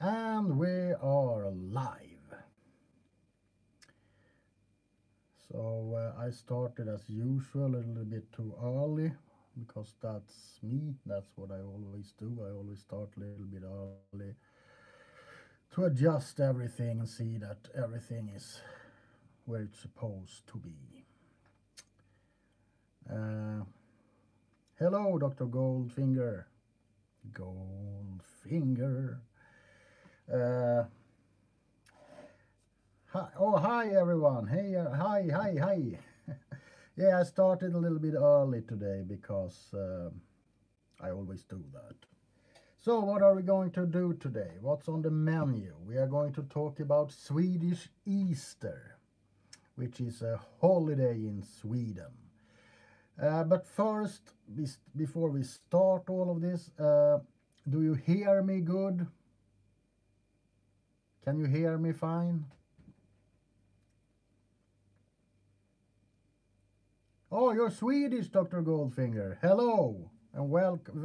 And we are live. So I started as usual a little bit too early because that's me. That's what I always do. I always start a little bit early to adjust everything and see that everything is where it's supposed to be. Uh, Hello, Dr. Goldfinger. Goldfinger. Uh, hi everyone. Hey, hi. Yeah, I started a little bit early today because I always do that. So what are we going to do today? What's on the menu? We are going to talk about Swedish Easter, which is a holiday in Sweden. But first, before we start all of this, do you hear me good? Can you hear me fine? Oh, you're Swedish, Dr. Goldfinger. Hello and welcome.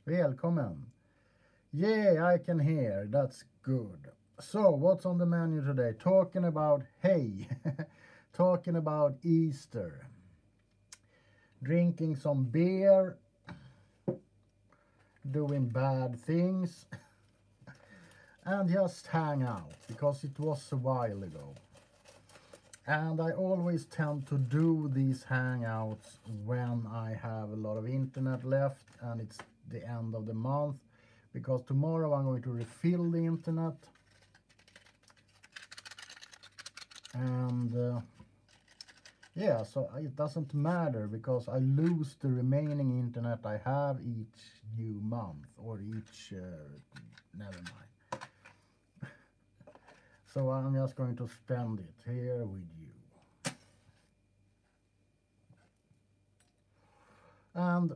Welcome. Yeah, I can hear. That's good. So, what's on the menu today? Talking about hay. Talking about Easter. Drinking some beer. Doing bad things. And just hang out because it was a while ago. And I always tend to do these hangouts when I have a lot of internet left and it's the end of the month, because tomorrow I'm going to refill the internet. And yeah, so it doesn't matter because I lose the remaining internet I have each new month or each, never mind. So I'm just going to spend it here with you. And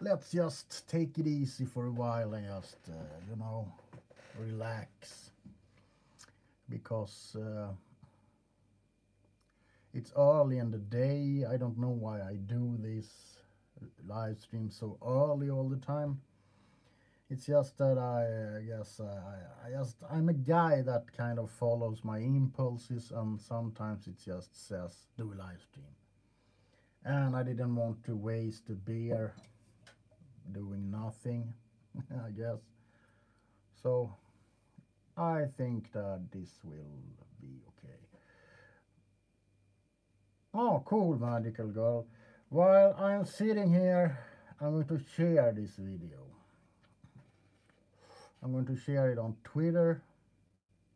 let's just take it easy for a while and just, relax. Because it's early in the day. I don't know why I do this live stream so early all the time. It's just that I'm a guy that kind of follows my impulses, and sometimes it just says do a live stream. And I didn't want to waste a beer doing nothing, I guess. So I think that this will be okay. Oh, cool, magical girl. While I'm sitting here, I'm going to share this video. I'm going to share it on Twitter.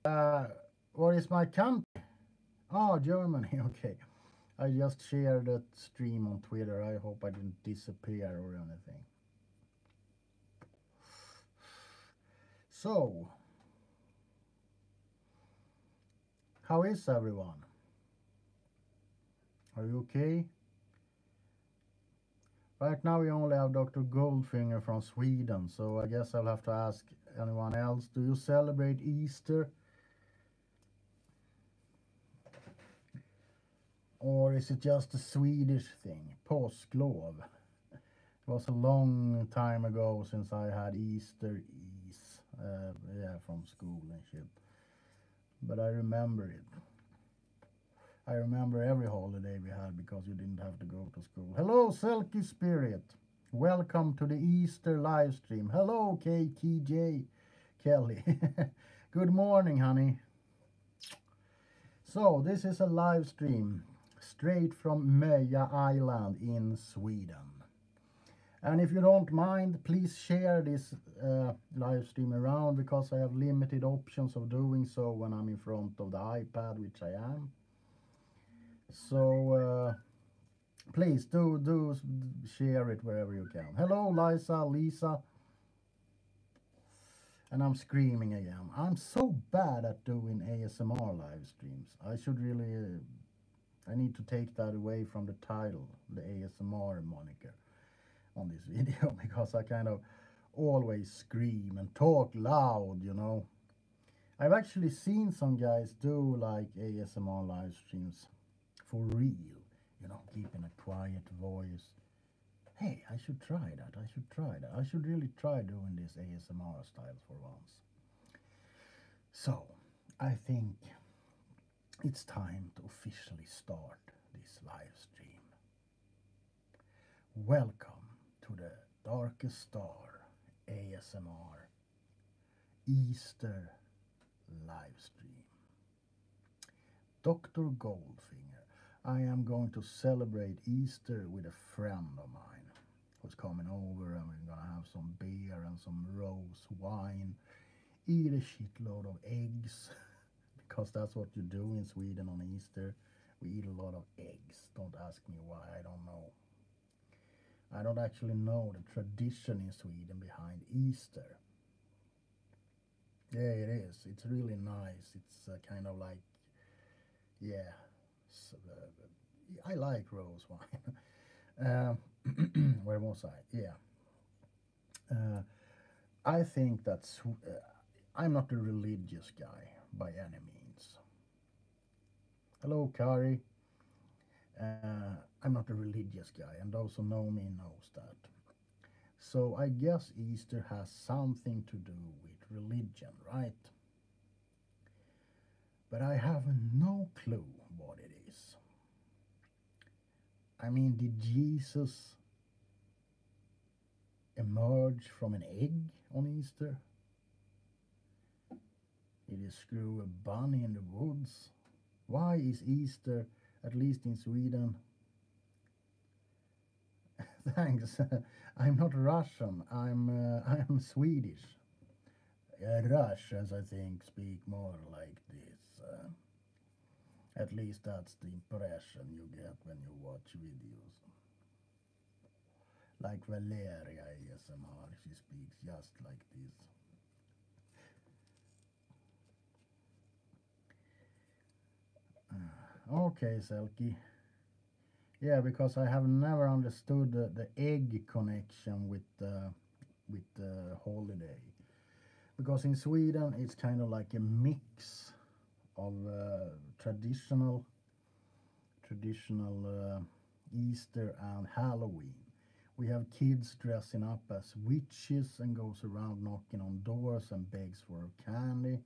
What is my country? Oh, Germany, okay. I just shared that stream on Twitter. I hope I didn't disappear or anything. So, how is everyone? Are you okay? Right now we only have Dr. Goldfinger from Sweden, so I guess I'll have to ask anyone else. Do you celebrate Easter? Or is it just a Swedish thing? Påsklov. It was a long time ago since I had Easter ease. Yeah, from school and shit. But I remember it. I remember every holiday we had because you didn't have to go to school. Hello, Selkie Spirit. Welcome to the Easter live stream. Hello, KTJ Kelly. Good morning, honey. So, this is a live stream straight from Möja Island in Sweden. And if you don't mind, please share this live stream around, because I have limited options of doing so when I'm in front of the iPad, which I am. So please do share it wherever you can. Hello, Lisa. And I'm screaming again. I'm so bad at doing ASMR live streams. I should really, I need to take that away from the title, the ASMR moniker on this video, because I kind of always scream and talk loud, you know. I've actually seen some guys do like ASMR live streams for real, you know, keeping a quiet voice. Hey, I should try that. I should try that. I should really try doing this ASMR style for once. So, I think it's time to officially start this live stream. Welcome to the Darkest Star ASMR Easter live stream. Dr. Goldfinger, I am going to celebrate Easter with a friend of mine who's coming over, and we're gonna have some beer and some rose wine, eat a shitload of eggs because that's what you do in Sweden on Easter. We eat a lot of eggs. Don't ask me why, I don't know. I don't actually know the tradition in Sweden behind Easter. Yeah, it is. It's really nice. It's kind of like, yeah, I like rose wine. Where was I? Yeah. I think that's. I'm not a religious guy by any means. Hello, Kari. I'm not a religious guy, and those who know me knows that. So I guess Easter has something to do with religion, right? But I have no clue what it is. I mean, did Jesus emerge from an egg on Easter? Did he screw a bunny in the woods? Why is Easter, at least in Sweden? Thanks. I'm not Russian. I'm Swedish. Russians, I think, speak more like this. At least that's the impression you get when you watch videos. Like Valeria ASMR, she speaks just like this. Okay, Selkie. Yeah, because I have never understood the egg connection with the holiday. Because in Sweden it's kind of like a mix of traditional Easter and Halloween. We have kids dressing up as witches and goes around knocking on doors and begs for candy.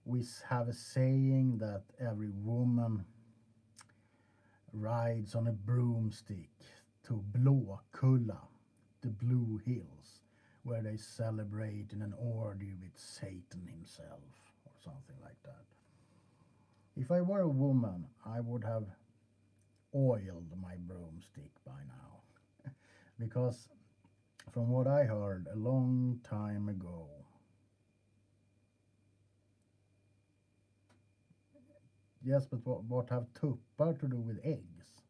We have a saying that every woman rides on a broomstick to Blåkulla, the Blue Hills, where they celebrate in an orgy with Satan himself, or something like that. If I were a woman, I would have oiled my broomstick by now. Because from what I heard a long time ago, yes, but what have tuppar to do with eggs?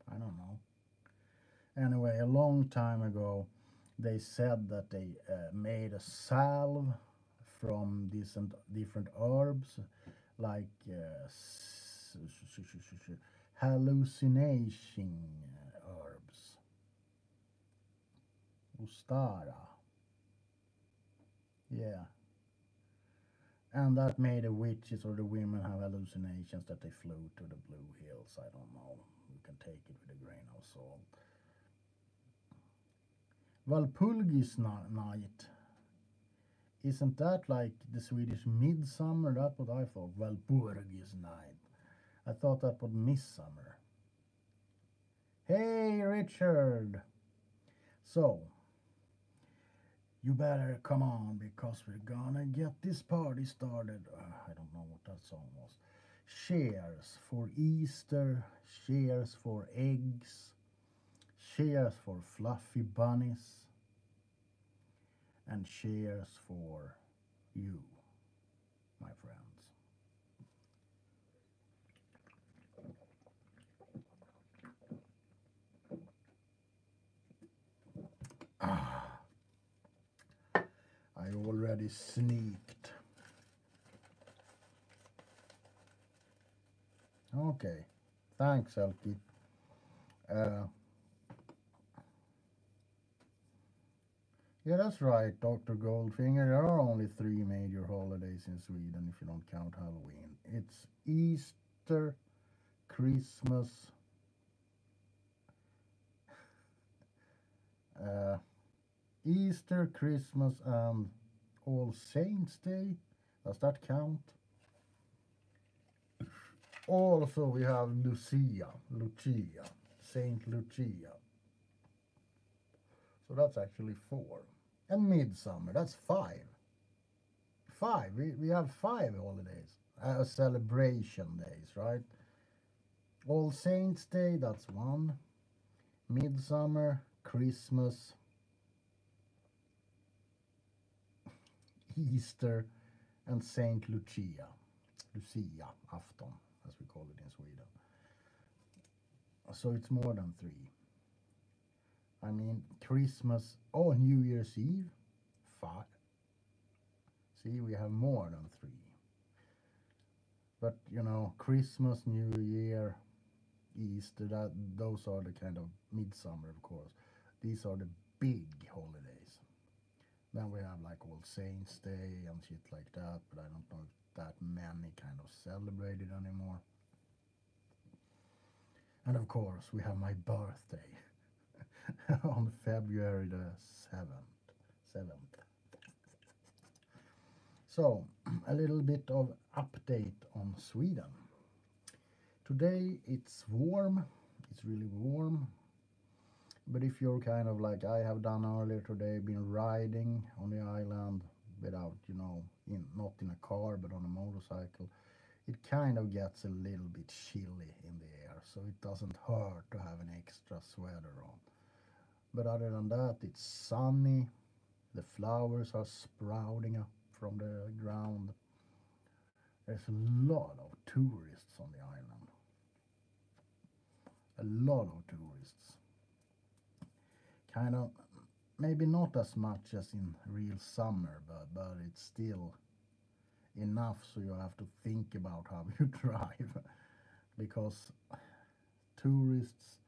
I don't know. Anyway, a long time ago, they said that they made a salve from different herbs, like hallucination herbs, ustara. Yeah, and that made the witches or the women have hallucinations that they flew to the Blue Hills. I don't know. You can take it with a grain of salt. Walpurgisnight. Isn't that like the Swedish midsummer? That's what I thought. Walpurgisnight. I thought that was midsummer. Hey, Richard. So, you better come on because we're gonna get this party started. I don't know what that song was. Cheers for Easter. Cheers for eggs. Cheers for fluffy bunnies. And cheers for you, my friends. I already sneaked. Okay, thanks, Elkie. Yeah, that's right, Dr. Goldfinger. There are only 3 major holidays in Sweden if you don't count Halloween. It's Easter, Christmas, Easter, Christmas, and All Saints Day. Does that count? Also, we have Lucia, Saint Lucia. So that's actually 4. And Midsummer, that's 5. 5, we have 5 holidays, celebration days, right? All Saints Day, that's 1. Midsummer, Christmas, Easter, and Saint Lucia. Lucia afton, as we call it in Sweden. So it's more than 3. I mean, Christmas, New Year's Eve, 5. See, we have more than 3. But, Christmas, New Year, Easter, those are the kind of midsummer, of course. These are the big holidays. Then we have like All Saints Day and shit like that, but I don't know if that many kind of celebrated anymore. And of course, we have my birthday on February the 7th. So, a little bit of update on Sweden. Today it's warm, it's really warm. But if you're kind of like I have done earlier today, been riding on the island without, not in a car but on a motorcycle, it kind of gets a little bit chilly in the air, so it doesn't hurt to have an extra sweater on. But other than that, it's sunny, the flowers are sprouting up from the ground. There's a lot of tourists on the island. A lot of tourists. Kind of, maybe not as much as in real summer, but it's still enough so you have to think about how you drive. Because tourists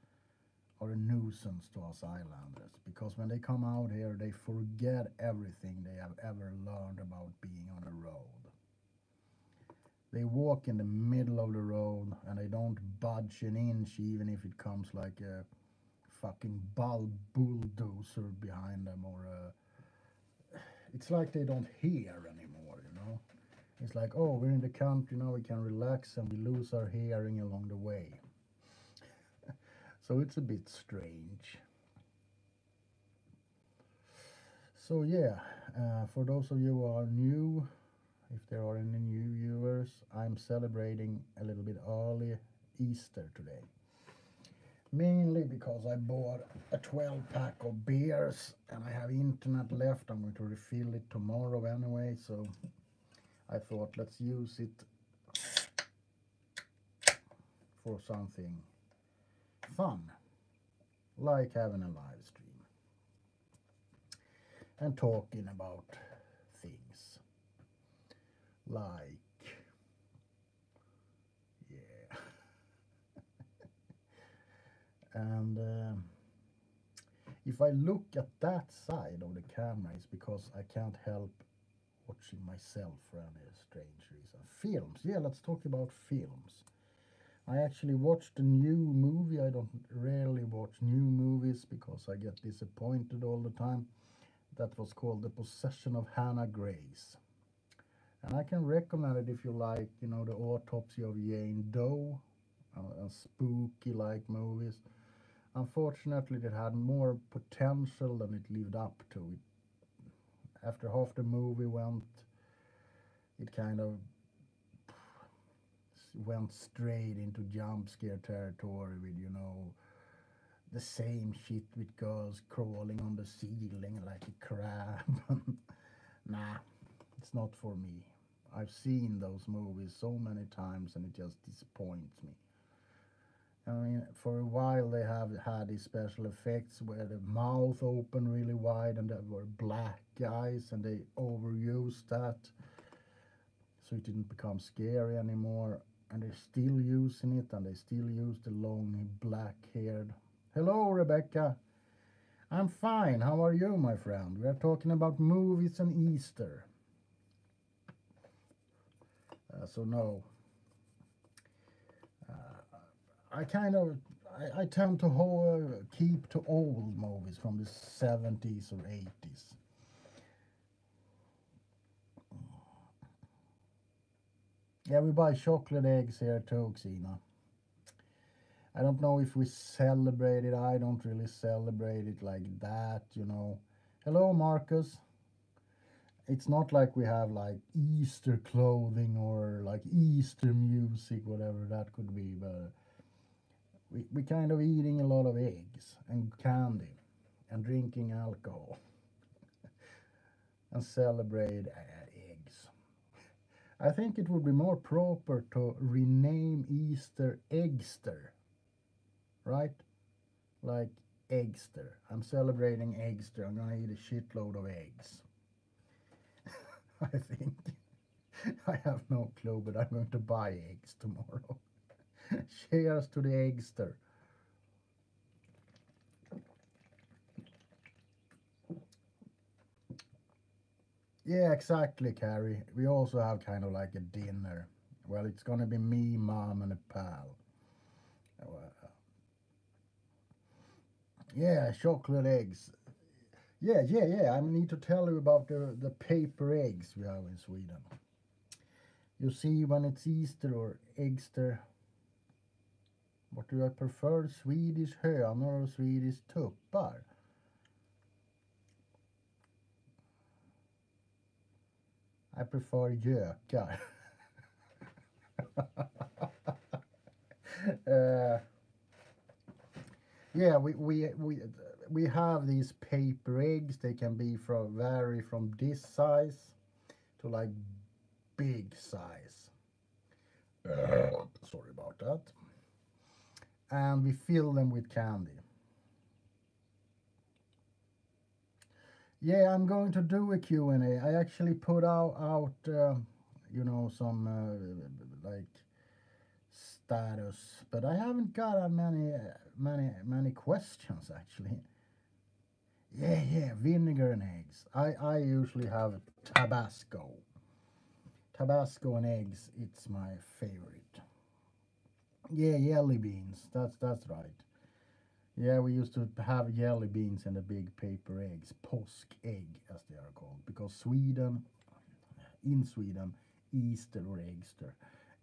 are a nuisance to us islanders. Because when they come out here, they forget everything they have ever learned about being on a road. They walk in the middle of the road and they don't budge an inch, even if it comes like a fucking bulldozer behind them, or it's like they don't hear anymore, It's like, we're in the country now, we can relax, and we lose our hearing along the way. So it's a bit strange. So yeah, for those of you who are new, if there are any new viewers, I'm celebrating a little bit early Easter today. Mainly because I bought a 12-pack of beers and I have internet left. I'm going to refill it tomorrow anyway, so I thought let's use it for something fun, like having a live stream and talking about things like, yeah. And if I look at that side of the camera, it's because I can't help watching myself for any strange reason. Films, yeah, let's talk about films. I actually watched a new movie. I don't rarely watch new movies because I get disappointed all the time. That was called The Possession of Hannah Grace. And I can recommend it if you like, the Autopsy of Jane Doe and spooky-like movies. Unfortunately, it had more potential than it lived up to. After half the movie it kind of went straight into jump scare territory with, the same shit with girls crawling on the ceiling like a crab. Nah, it's not for me. I've seen those movies so many times and it just disappoints me. I mean, for a while they have had these special effects where the mouth opened really wide and there were black eyes, and they overused that so it didn't become scary anymore. And they're still using it, and they still use the long black-haired. Hello, Rebecca. I'm fine. How are you, my friend? We are talking about movies and Easter. So no. I I tend to keep to old movies from the 70s or 80s. Yeah, we buy chocolate eggs here too, Xena. I don't know if we celebrate it. I don't really celebrate it like that, you know. Hello, Marcus. It's not like we have like Easter clothing or like Easter music, whatever that could be, but we kind of eating a lot of eggs and candy and drinking alcohol and celebrate eggs. I think it would be more proper to rename Easter Eggster, right? Like Eggster. I'm celebrating Eggster. I'm gonna eat a shitload of eggs. I think. I have no clue, but I'm going to buy eggs tomorrow. Cheers to the Eggster. Yeah, exactly, Carrie. We also have kind of like a dinner. Well, it's gonna be me, mom, and a pal. Yeah, chocolate eggs. Yeah. I need to tell you about the paper eggs we have in Sweden. You see, when it's Easter or Eggster, what do I prefer? Swedish hönor or Swedish tuppar? I prefer gökar. uh, yeah, we have these paper eggs. They can be vary from this size to like big size. Sorry about that. And we fill them with candy. Yeah, I'm going to do a Q&A. I actually put out you know, some like status, but I haven't got many questions actually. Yeah, vinegar and eggs. I usually have Tabasco. Tabasco and eggs, it's my favorite. Yeah, jelly beans. That's right. Yeah, we used to have jelly beans and the big paper eggs, påsk egg as they are called, because in Sweden, Easter or Eggster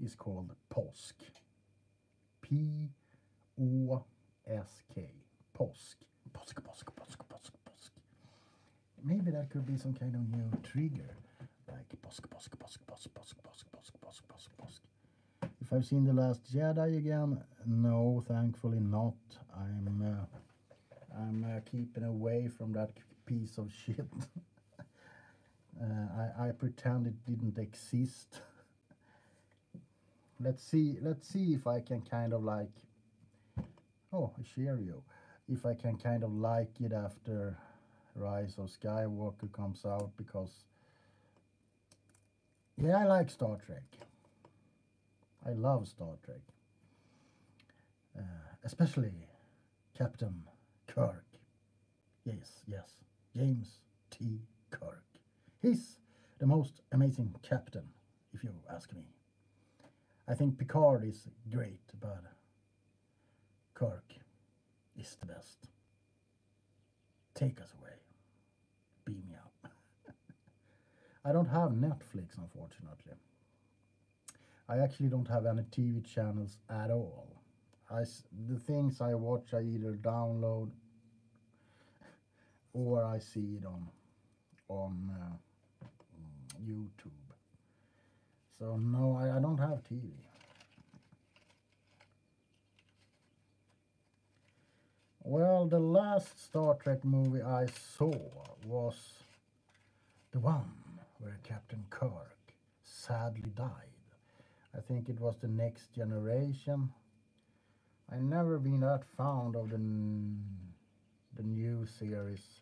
is called påsk. P-O-S-K. Påsk. Påsk. Maybe that could be some kind of new trigger, like påsk. If I've seen The Last Jedi again, no, thankfully not. I'm keeping away from that piece of shit. I pretend it didn't exist. Let's see if I can kind of like, oh, a Cheerio. If I can kind of like it after Rise of Skywalker comes out, because yeah, I like Star Trek. I love Star Trek. Especially Captain Kirk. Yes. James T. Kirk. He's the most amazing captain, if you ask me. I think Picard is great, but Kirk is the best. Take us away. Beam me up. I don't have Netflix, unfortunately. I actually don't have any TV channels at all. The things I watch, I either download or I see it on YouTube. So no, I don't have TV. Well, the last Star Trek movie I saw was the one where Captain Kirk sadly died. I think it was The Next Generation. I never been that fond of the new series.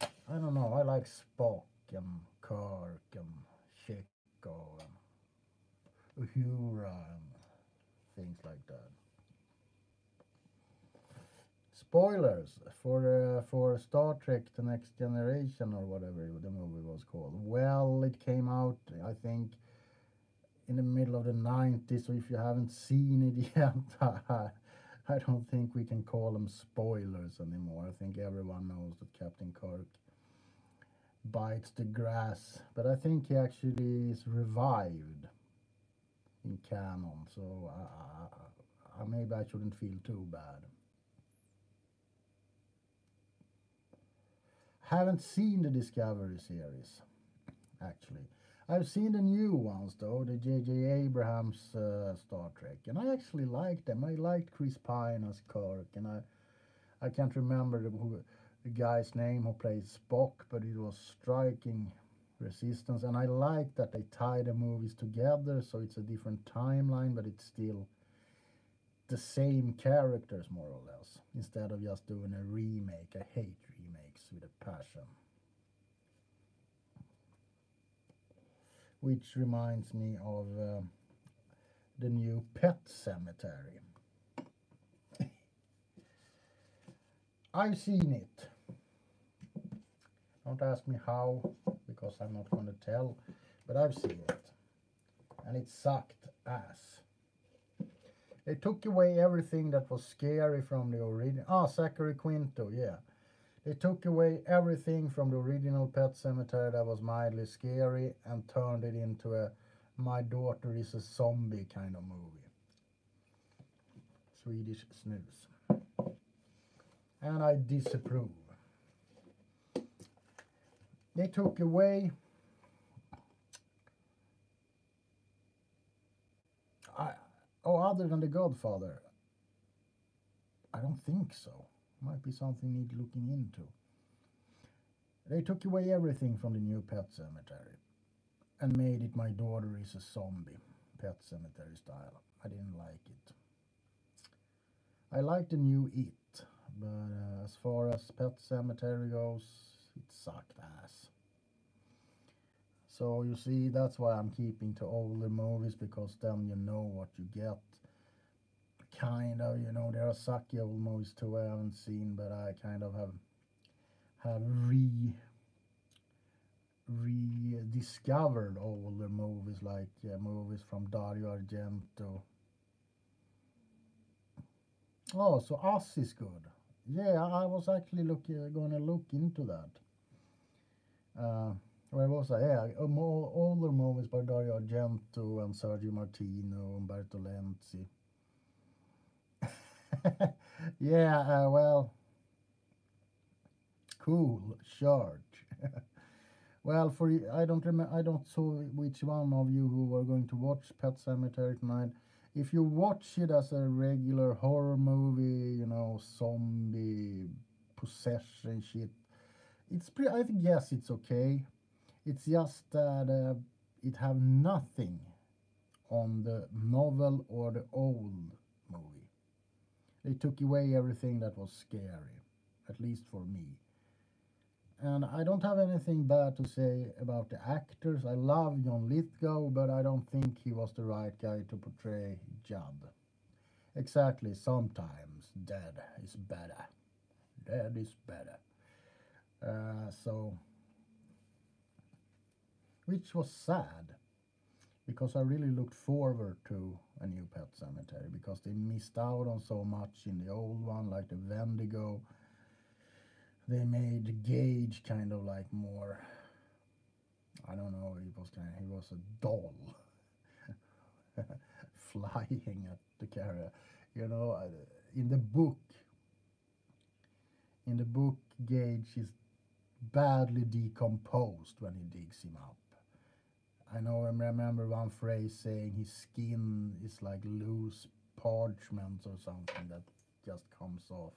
I don't know. I like Spock and Kirk and Checo and Uhura and things like that. Spoilers for Star Trek: The Next Generation, or whatever the movie was called. Well, it came out, I think, in the middle of the 90s. So if you haven't seen it yet, I don't think we can call them spoilers anymore. I think everyone knows that Captain Kirk bites the grass, but I think he actually is revived in canon, so maybe I shouldn't feel too bad. Haven't seen the Discovery series, actually. I've seen the new ones though, the J.J. Abrams Star Trek, and I actually liked them. I liked Chris Pine as Kirk, and I can't remember the guy's name who plays Spock, but it was striking Resistance, and I like that they tie the movies together, so it's a different timeline, but it's still the same characters more or less, instead of just doing a remake. I hate remakes with a passion. Which reminds me of the new Pet Sematary. I've seen it. Don't ask me how, because I'm not going to tell, but I've seen it. And it sucked ass. They took away everything that was scary from the original. Zachary Quinto, yeah. They took away everything from the original Pet Sematary that was mildly scary and turned it into a my daughter is a zombie kind of movie. Swedish snooze. And I disapprove. They took away other than The Godfather, I don't think so. Might be something need looking into. They took away everything from the new Pet Sematary and made it my daughter is a zombie, Pet Sematary style. I didn't like it. I like the new It, but as far as Pet Sematary goes, it sucked ass. So you see, that's why I'm keeping to older movies, because then you know what you get. Kind of, you know, there are sucky old movies too I haven't seen, but I kind of have rediscovered older movies, like movies from Dario Argento. Oh, so Us is good. Yeah, I was actually gonna look into that. Where was I? Yeah, more older movies by Dario Argento and Sergio Martino, Umberto Lenzi. Yeah, well, cool, short. Well, I don't remember. I don't saw which one of you who were going to watch Pet Sematary tonight. If you watch it as a regular horror movie, you know, zombie possession shit, it's pretty. I think yes, it's okay. It's just that it have nothing on the novel or the old movie. They took away everything that was scary, at least for me. And I don't have anything bad to say about the actors. I love John Lithgow, but I don't think he was the right guy to portray Judd. Exactly, sometimes dead is better. Dead is better. Which was sad, because I really looked forward to a new Pet Sematary, because they missed out on so much in the old one, like the Wendigo. They made Gage kind of like more, I don't know, he was a doll flying at the carrier. You know, in the book, Gage is badly decomposed when he digs him up. I remember one phrase saying his skin is like loose parchment or something that just comes off.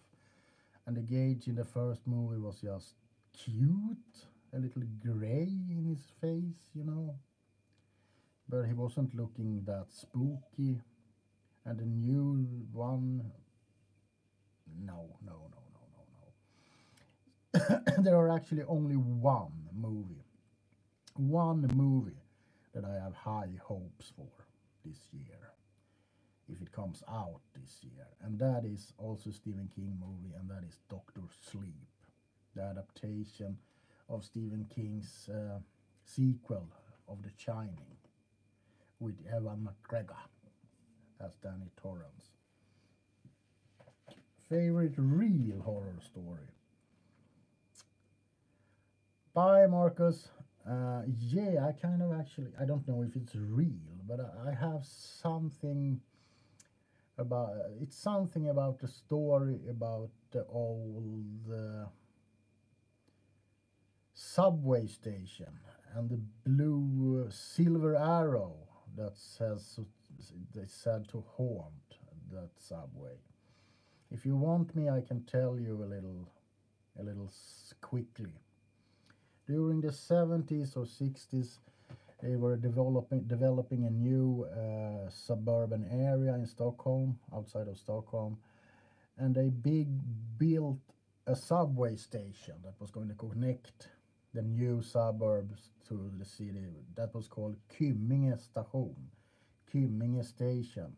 And the Gage in the first movie was just cute, a little gray in his face, you know. But he wasn't looking that spooky. And the new one, no. There are actually only one movie that I have high hopes for this year, if it comes out this year, and that is also a Stephen King movie, and that is Doctor Sleep, the adaptation of Stephen King's sequel of The Shining, with Ewan McGregor as Danny Torrance. favorite real horror story. Bye, Marcus. Yeah, I kind of actually, I don't know if it's real, but I have something about, it's something about the story about the old subway station and the blue silver arrow that says, they said to haunt that subway. If you want me, I can tell you a little quickly. During the 70s or 60s, they were developing a new suburban area in Stockholm, outside of Stockholm, and they built a subway station that was going to connect the new suburbs to the city. That was called Kymminge Station, Kymminge Station.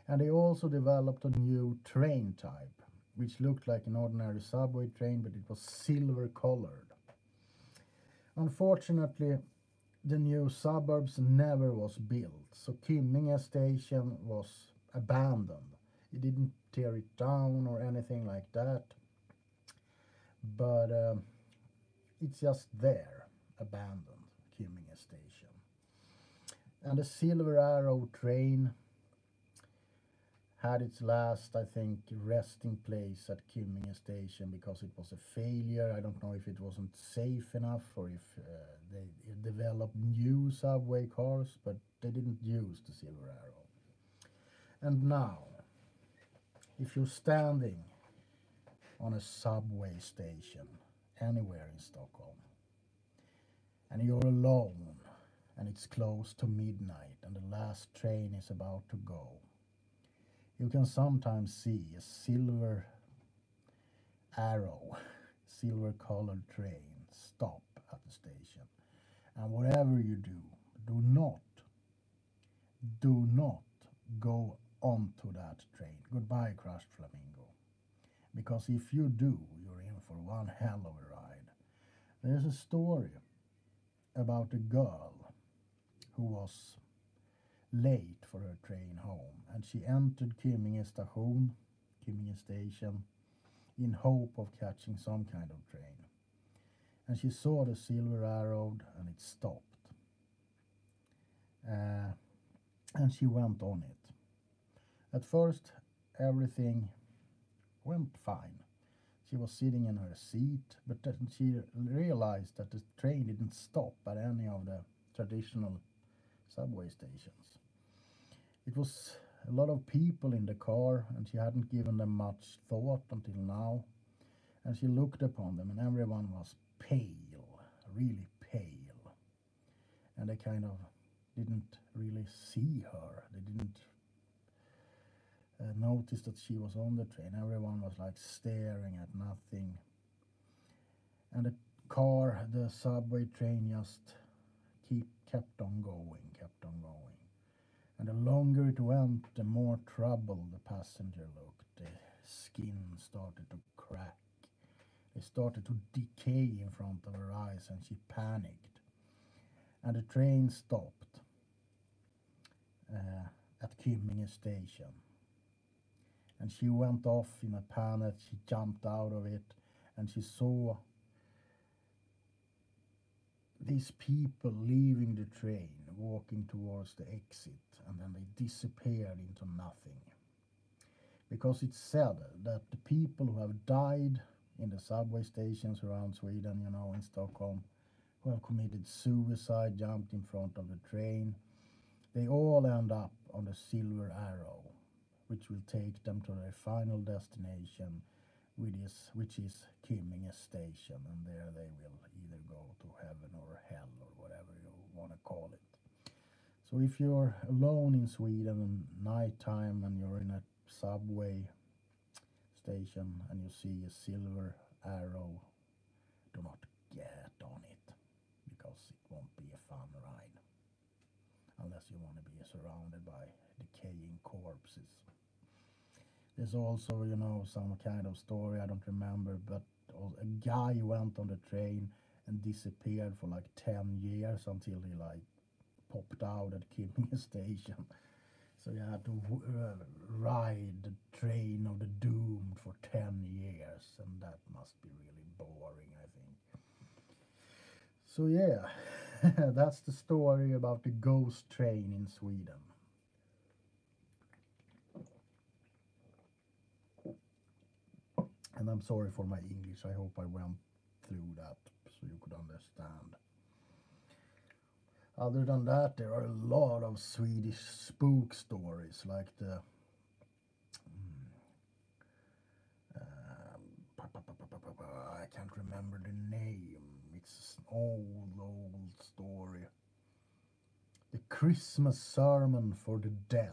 And they also developed a new train type, which looked like an ordinary subway train, but it was silver colored. Unfortunately, the new suburbs never was built, so Kymminge Station was abandoned. It didn't tear it down or anything like that, but it's just there, abandoned, Kymminge Station. And the Silver Arrow train had its last, I think, resting place at Kymminge Station because it was a failure. I don't know if it wasn't safe enough or if they developed new subway cars, but they didn't use the Silver Arrow. And now, if you're standing on a subway station anywhere in Stockholm and you're alone and it's close to midnight and the last train is about to go, you can sometimes see a silver arrow, silver colored train stop at the station. And whatever you do, do not go onto that train. Goodbye, crushed flamingo. Because if you do, you're in for one hell of a ride. There's a story about a girl who was late for her train home, and she entered Kymminge Station, in hope of catching some kind of train. And she saw the silver arrow and it stopped. And she went on it. At first, everything went fine. She was sitting in her seat, but then she realized that the train didn't stop at any of the traditional subway stations. It was a lot of people in the car, and she hadn't given them much thought until now. And she looked upon them, and everyone was pale, really pale. And they kind of didn't really see her. They didn't notice that she was on the train. Everyone was like staring at nothing. And the subway train just kept on going. And the longer it went, the more troubled the passenger looked. The skin started to crack. They started to decay in front of her eyes, and she panicked. And the train stopped at Kymminge Station. And she went off in a panic. She jumped out of it, and she saw these people leaving the train, walking towards the exit, and then they disappeared into nothing. Because it's said that the people who have died in the subway stations around Sweden, in Stockholm, who have committed suicide, jumped in front of the train, they all end up on the Silver Arrow, which will take them to their final destination, which is Kymminge Station, and there they will either go to heaven or hell or whatever you want to call it. So if you're alone in Sweden at nighttime and you're in a subway station and you see a silver arrow, do not get on it, because it won't be a fun ride unless you want to be surrounded by decaying corpses. There's also, some kind of story, I don't remember, but a guy went on the train and disappeared for like 10 years until he popped out at Kymminge Station. So you had to ride the train of the doomed for 10 years, and that must be really boring, I think. So yeah, that's the story about the ghost train in Sweden. And I'm sorry for my English, I hope I went through that so you could understand. Other than that, there are a lot of Swedish spook stories, like the I can't remember the name. It's an old story. The Christmas Sermon for the Dead.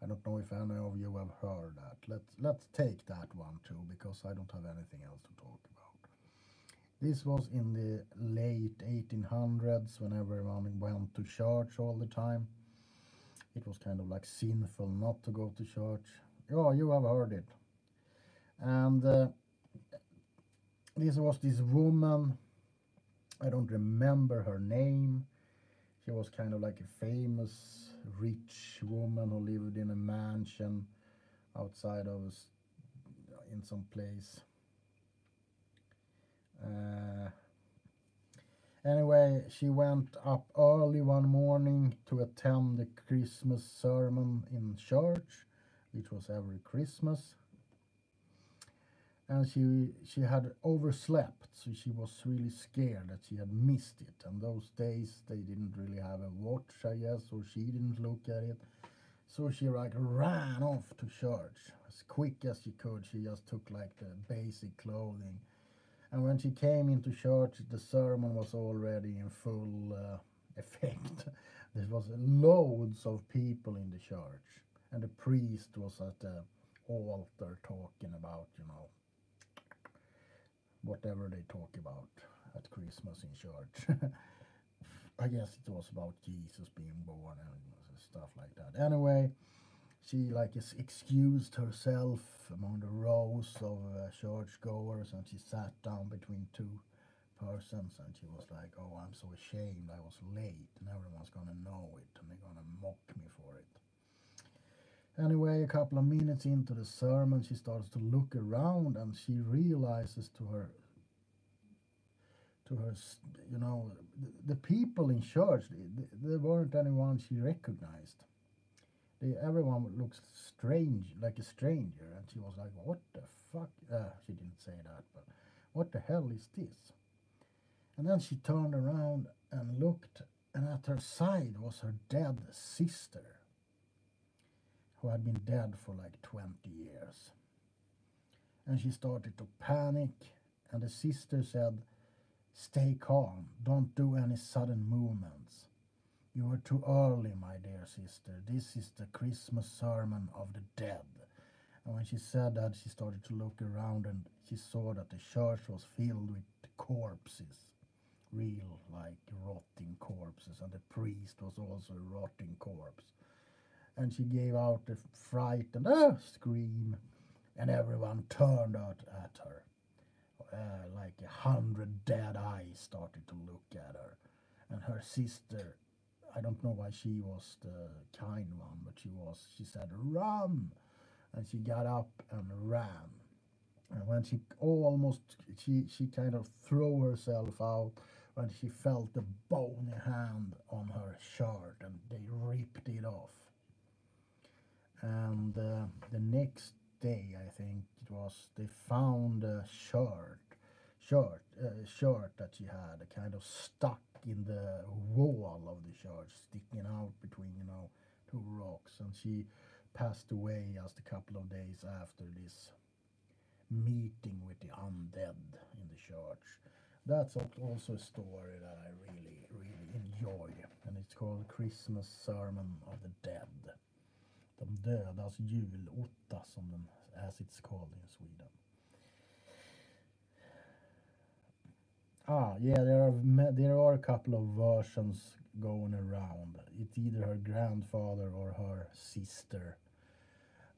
I don't know if any of you have heard that. Let's take that one too, because I don't have anything else to talk about. This was in the late 1800s, when everyone went to church all the time. It was kind of like sinful not to go to church. Yeah, you have heard it. And this was this woman, I don't remember her name. She was kind of like a famous rich woman who lived in a mansion outside of in some place. Anyway, she went up early one morning to attend the Christmas sermon in church, which was every Christmas. And she had overslept, so she was really scared that she had missed it. And those days they didn't really have a watch, I guess, or she didn't look at it. So she like ran off to church as quick as she could. She just took like the basic clothing. And when she came into church, the sermon was already in full effect. There was loads of people in the church, and the priest was at the altar talking about, whatever they talk about at Christmas in church. I guess it was about Jesus being born and stuff like that. Anyway, she like excused herself among the rows of churchgoers, and she sat down between two persons, and she was like, "Oh, I'm so ashamed. I was late, and everyone's gonna know it, and they're gonna mock me for it." Anyway, a couple of minutes into the sermon, she starts to look around, and she realizes to her, the people in church, there weren't anyone she recognized. Everyone looks strange, like a stranger, and she was like, "What the fuck?" She didn't say that, but what the hell is this? And then she turned around and looked, and at her side was her dead sister, who had been dead for like 20 years. And she started to panic, and the sister said, "Stay calm, don't do any sudden movements. You are too early, my dear sister. This is the Christmas sermon of the dead." And when she said that, she started to look around, and she saw that the church was filled with corpses, real, like rotting corpses, and the priest was also a rotting corpse. And she gave out a frightened scream, and everyone turned out at her. Like 100 dead eyes started to look at her. And her sister, I don't know why she was the kind one, but she said, "Run!" And she got up and ran. And when she kind of threw herself out, when she felt the bony hand on her shirt, and they ripped it off. And the next day, I think it was, they found a shirt that she had kind of stuck in the wall of the church, sticking out between two rocks, and she passed away just a couple of days after this meeting with the undead in the church. That's also a story that I really enjoy, and it's called Christmas Sermon of the Dead. De dödas julotta, as it's called in Sweden. Yeah, there are a couple of versions going around. It's either her grandfather or her sister,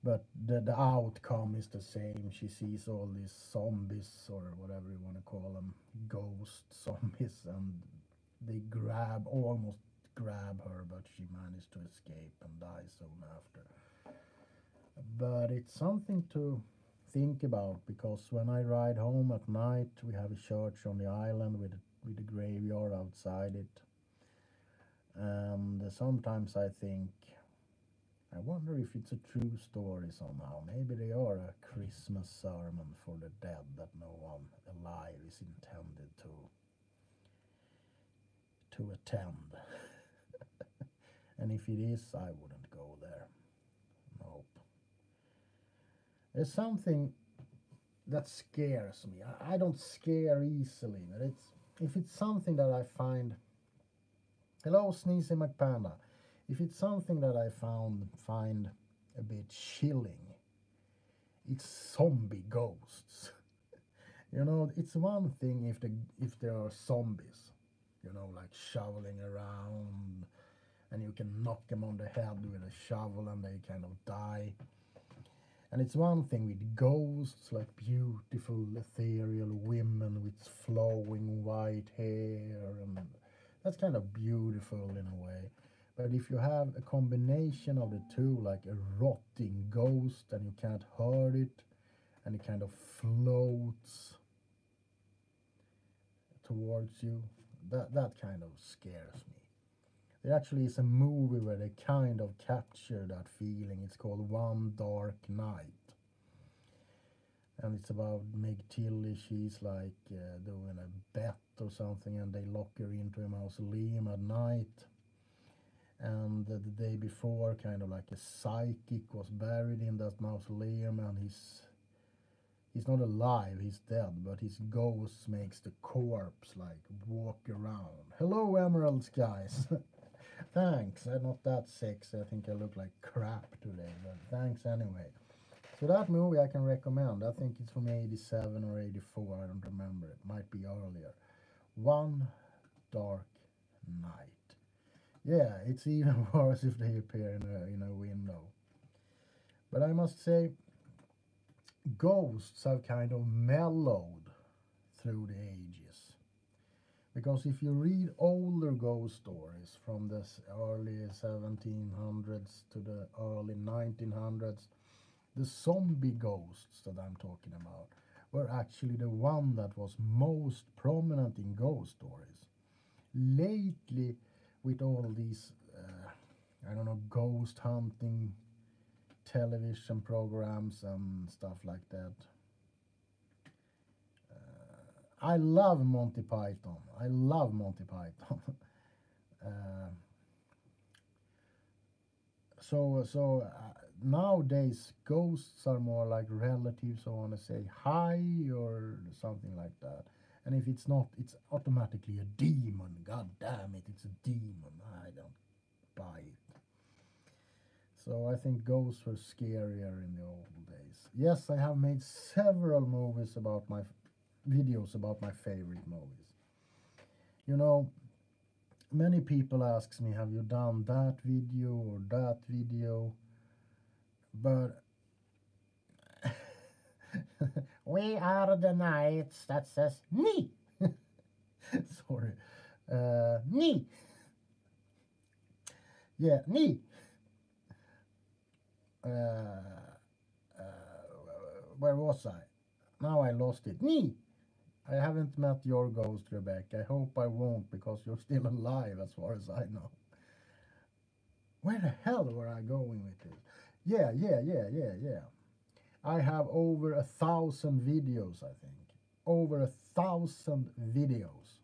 but the outcome is the same. She sees all these zombies, or whatever you want to call them, ghost zombies, and they almost grab her, but she managed to escape and die soon after. But it's something to think about, because when I ride home at night, we have a church on the island with a graveyard outside it. And sometimes I think, I wonder if it's a true story somehow. Maybe they are a Christmas sermon for the dead that no one alive is intended to attend. And if it is, I wouldn't go there. Nope. There's something that scares me. I don't scare easily, but if it's something that I find. Hello, Sneezy McPanda. If it's something that I find a bit chilling, it's zombie ghosts. You know, it's one thing if there are zombies, you know, like shoveling around, and you can knock them on the head with a shovel and they kind of die. And it's one thing with ghosts, like beautiful ethereal women with flowing white hair, and that's kind of beautiful in a way. But if you have a combination of the two, like a rotting ghost and you can't hurt it, and it kind of floats towards you, that kind of scares me. There actually is a movie where they kind of capture that feeling. It's called One Dark Night. And it's about Meg Tilly. She's like doing a bet or something, and they lock her into a mausoleum at night. And the day before, kind of like a psychic was buried in that mausoleum, and he's not alive, he's dead, but his ghost makes the corpse like walk around. Hello, Emerald Skies. Thanks. I'm not that sexy. I think I look like crap today, but thanks anyway. So that movie I can recommend. I think it's from 87 or 84. I don't remember. It might be earlier. One Dark Night. Yeah, it's even worse if they appear in a window. But I must say, ghosts have kind of mellowed through the ages. Because if you read older ghost stories from the early 1700s to the early 1900s, the zombie ghosts that I'm talking about were actually the one that was most prominent in ghost stories. Lately, with all these, I don't know, ghost hunting television programs and stuff like that. I love Monty Python. I love Monty Python. Nowadays, ghosts are more like relatives who want to say hi or something like that. And if it's not, it's automatically a demon. God damn it, it's a demon. I don't buy it. So I think ghosts were scarier in the old days. Yes, I have made several videos about my favorite movies. You know, many people ask me, have you done that video or that video? But we are the knights that says ni. Sorry. Ni. Yeah, ni. Where was I? Now I lost it. Ni. I haven't met your ghost, Rebecca. I hope I won't, because you're still alive as far as I know. Where the hell were I going with this? Yeah. I have over 1,000 videos, I think. Over 1,000 videos.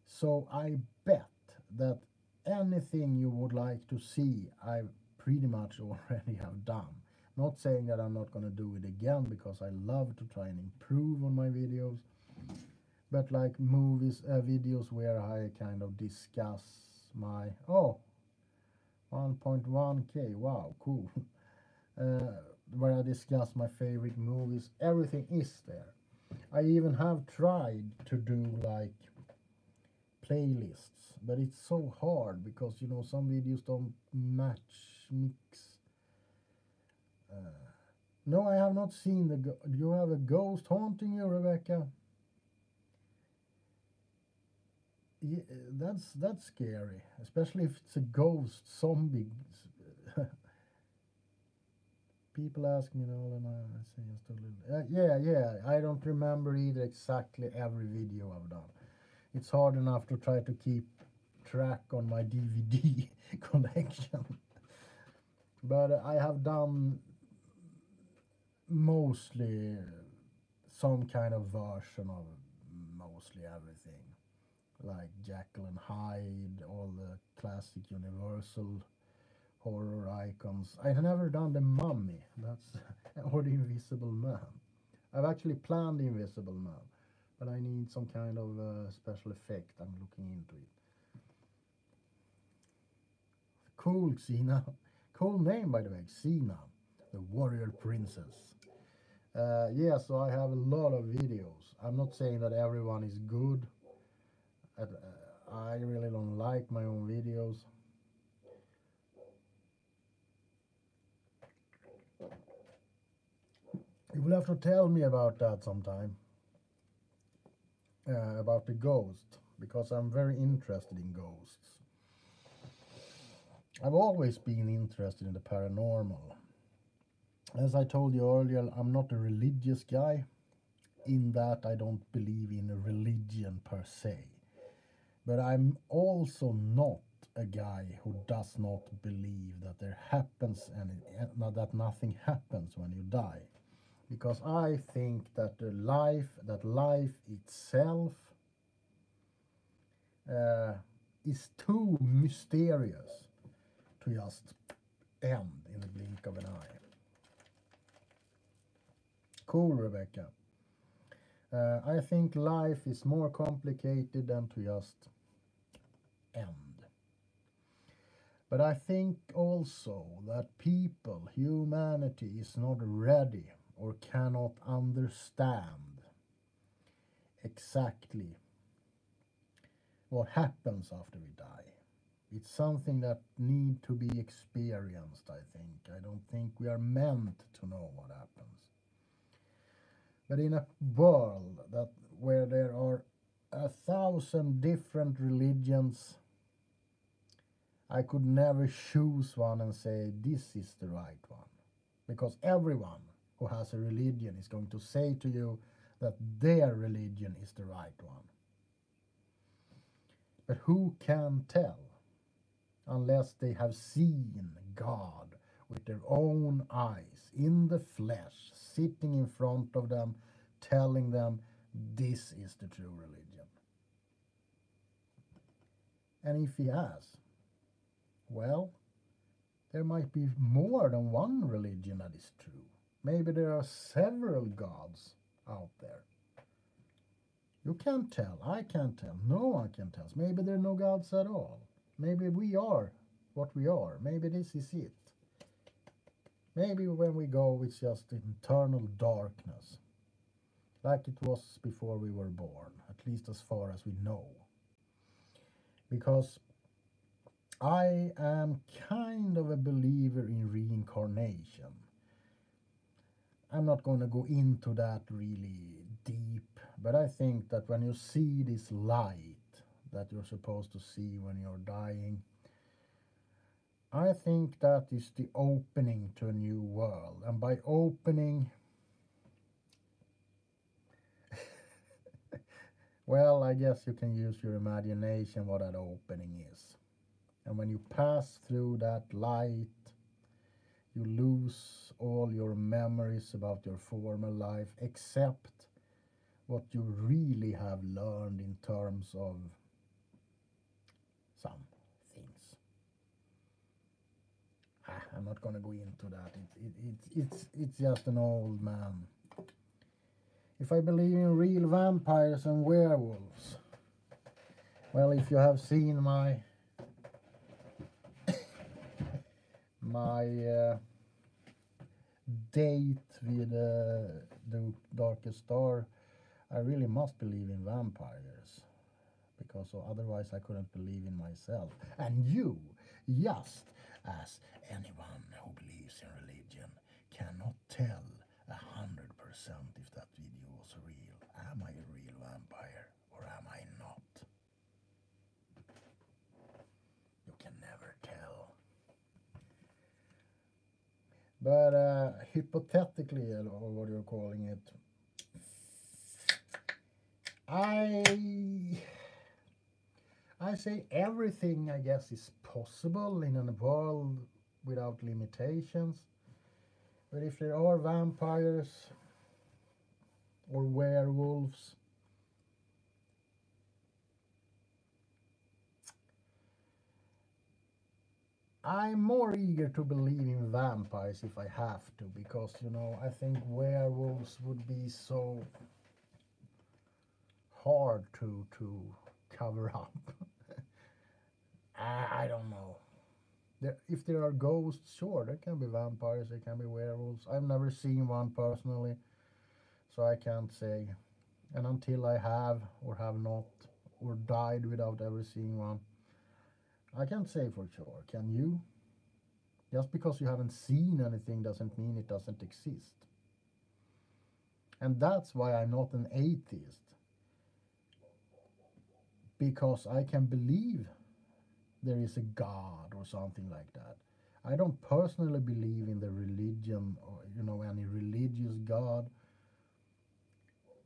So I bet that anything you would like to see, I pretty much already have done. Not saying that I'm not going to do it again, because I love to try and improve on my videos. But like videos where I kind of discuss my, 1.1k, wow, cool. Where I discuss my favorite movies, everything is there. I even have tried to do like playlists, but it's so hard because, you know, some videos don't mix. No, I have not seen do you have a ghost haunting you, Rebecca? Yeah, that's scary, especially if it's a ghost zombie. People ask me all, and I say just a little. Yeah. I don't remember either exactly every video I've done. It's hard enough to try to keep track on my DVD collection. But I have done mostly some kind of version of mostly everything. Like Jekyll and Hyde, all the classic Universal horror icons. I have never done the Mummy, or the Invisible Man. I've actually planned the Invisible Man, but I need some kind of special effect. I'm looking into it. Cool, Xena. Cool name, by the way, Xena, the warrior princess. Yeah, so I have a lot of videos. I'm not saying that everyone is good. I really don't like my own videos. You will have to tell me about that sometime. About the ghost, because I'm very interested in ghosts. I've always been interested in the paranormal. As I told you earlier, I'm not a religious guy, in that I don't believe in a religion per se. But I'm also not a guy who does not believe that there happens that nothing happens when you die. Because I think that life itself is too mysterious to just end in the blink of an eye. Cool, Rebecca. I think life is more complicated than to just end. But I think also that humanity is not ready or cannot understand exactly what happens after we die. It's something that need to be experienced, I think. I don't think we are meant to know what happens. But in a world where there are 1,000 different religions, I could never choose one and say this is the right one. Because everyone who has a religion is going to say to you that their religion is the right one. But who can tell unless they have seen God with their own eyes, in the flesh, sitting in front of them, telling them this is the true religion? And if he has, well, there might be more than one religion that is true. Maybe there are several gods out there. You can't tell. I can't tell. No one can tell. Maybe there are no gods at all. Maybe we are what we are. Maybe this is it. Maybe when we go, it's just internal darkness. Like it was before we were born, at least as far as we know. Because I am kind of a believer in reincarnation. I'm not going to go into that really deep, but I think that when you see this light that you're supposed to see when you're dying, I think that is the opening to a new world. And by opening, well, I guess you can use your imagination what that opening is. And when you pass through that light, you lose all your memories about your former life, except what you really have learned in terms of some things. I'm not going to go into that. It's just an old man. If I believe in real vampires and werewolves, well, if you have seen my date with the Darkest Star, I really must believe in vampires, because otherwise I couldn't believe in myself. And you, just as anyone who believes in religion, cannot tell 100% if that video was real. Am I a real vampire or am I not? You can never tell. But hypothetically, or what you're calling it, I say everything, I guess, is possible in a world without limitations. But if there are vampires or werewolves, I'm more eager to believe in vampires if I have to, because, you know, I think werewolves would be so hard to cover up. I don't know. If there are ghosts, sure, there can be vampires, there can be werewolves. I've never seen one personally, so I can't say. And until I have or have not or died without ever seeing one, I can't say for sure. Can you? Just because you haven't seen anything doesn't mean it doesn't exist. And that's why I'm not an atheist. Because I can believe there is a God or something like that. I don't personally believe in the religion or, you know, any religious God.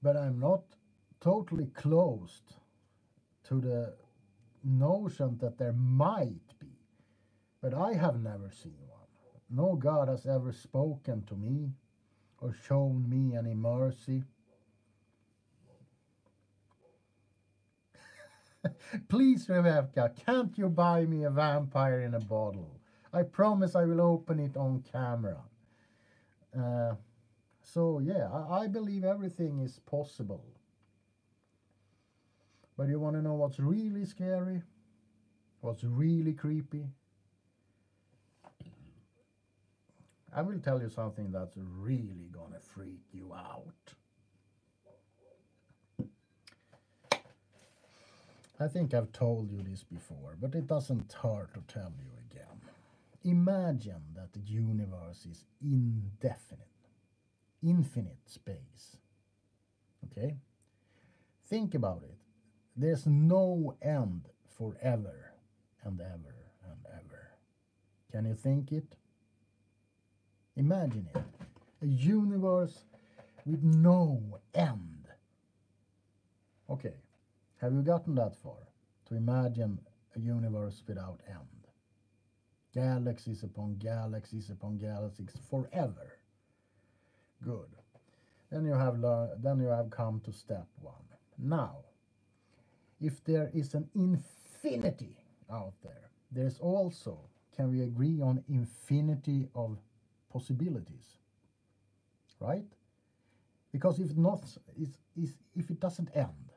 But I'm not totally closed to the notion that there might be. But I have never seen one. No God has ever spoken to me or shown me any mercy. Please, Rebecca, can't you buy me a vampire in a bottle? I promise I will open it on camera. So yeah, I believe everything is possible. But you want to know what's really scary? What's really creepy? I will tell you something that's really gonna freak you out. I think I've told you this before, but it doesn't hurt to tell you again. Imagine that the universe is indefinite, infinite space. Okay? Think about it. There's no end forever and ever and ever. Can you think it? Imagine it. A universe with no end. Okay, have you gotten that far? To imagine a universe without end. Galaxies upon galaxies upon galaxies forever. Good. Then you have come to step one. Now, if there is an infinity out there, there's also, can we agree on infinity of possibilities? Right? Because if not, if it doesn't end,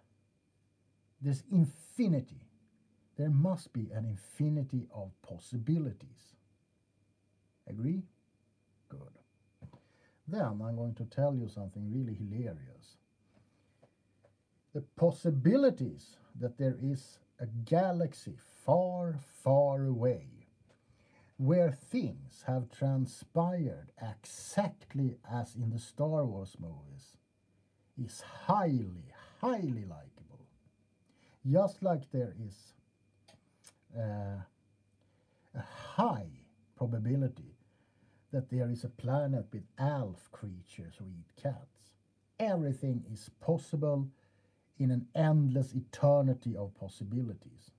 there's infinity. There must be an infinity of possibilities. Agree? Good. Then I'm going to tell you something really hilarious. The possibilities that there is a galaxy far, far away where things have transpired exactly as in the Star Wars movies is highly, highly likable. Just like there is a high probability that there is a planet with elf creatures who eat cats. Everything is possible in an endless eternity of possibilities.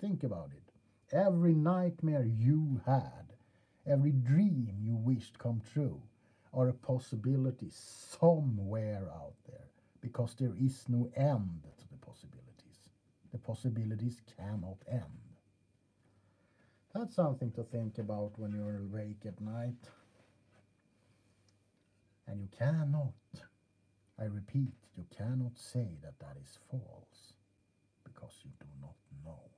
Think about it. Every nightmare you had, every dream you wished come true, are a possibility somewhere out there, because there is no end to the possibilities. The possibilities cannot end. That's something to think about when you're awake at night. And you cannot, I repeat, you cannot say that that is false, because you do not know.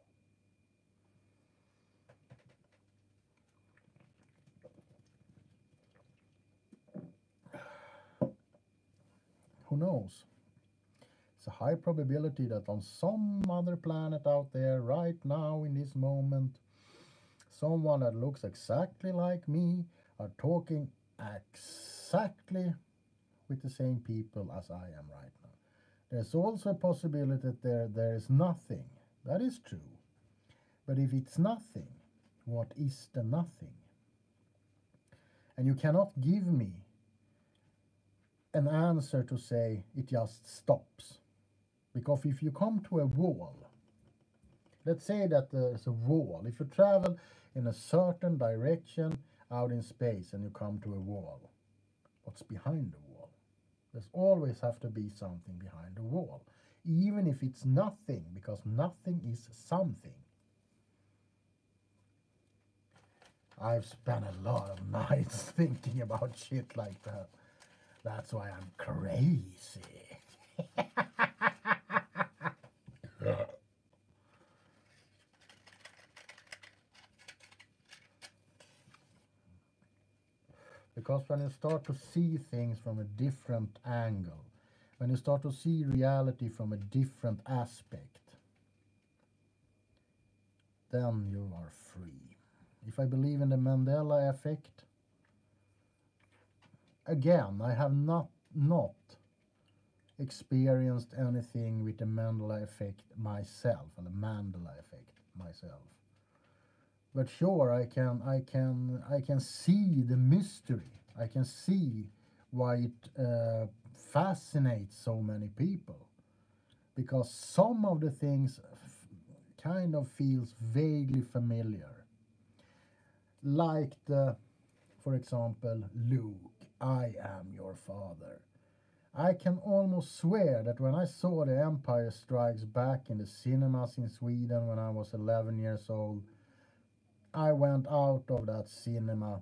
Who knows? It's a high probability that on some other planet out there right now in this moment, someone that looks exactly like me are talking exactly with the same people as I am right now. There's also a possibility that there is nothing. That is true. But if it's nothing, what is the nothing? And you cannot give me an answer to say it just stops. Because if you come to a wall, let's say that there's a wall. If you travel in a certain direction out in space and you come to a wall, what's behind the wall? There's always have to be something behind the wall, even if it's nothing, because nothing is something. I've spent a lot of nights thinking about shit like that. That's why I'm crazy. Because when you start to see things from a different angle, when you start to see reality from a different aspect, then you are free. If I believe in the Mandela Effect, again, I have not experienced anything with the Mandela Effect myself, and the Mandela Effect myself. But sure, I can see the mystery. I can see why it fascinates so many people, because some of the things kind of feels vaguely familiar. Like for example, Luke, I am your father. I can almost swear that when I saw The Empire Strikes Back in the cinemas in Sweden when I was 11 years old, I went out of that cinema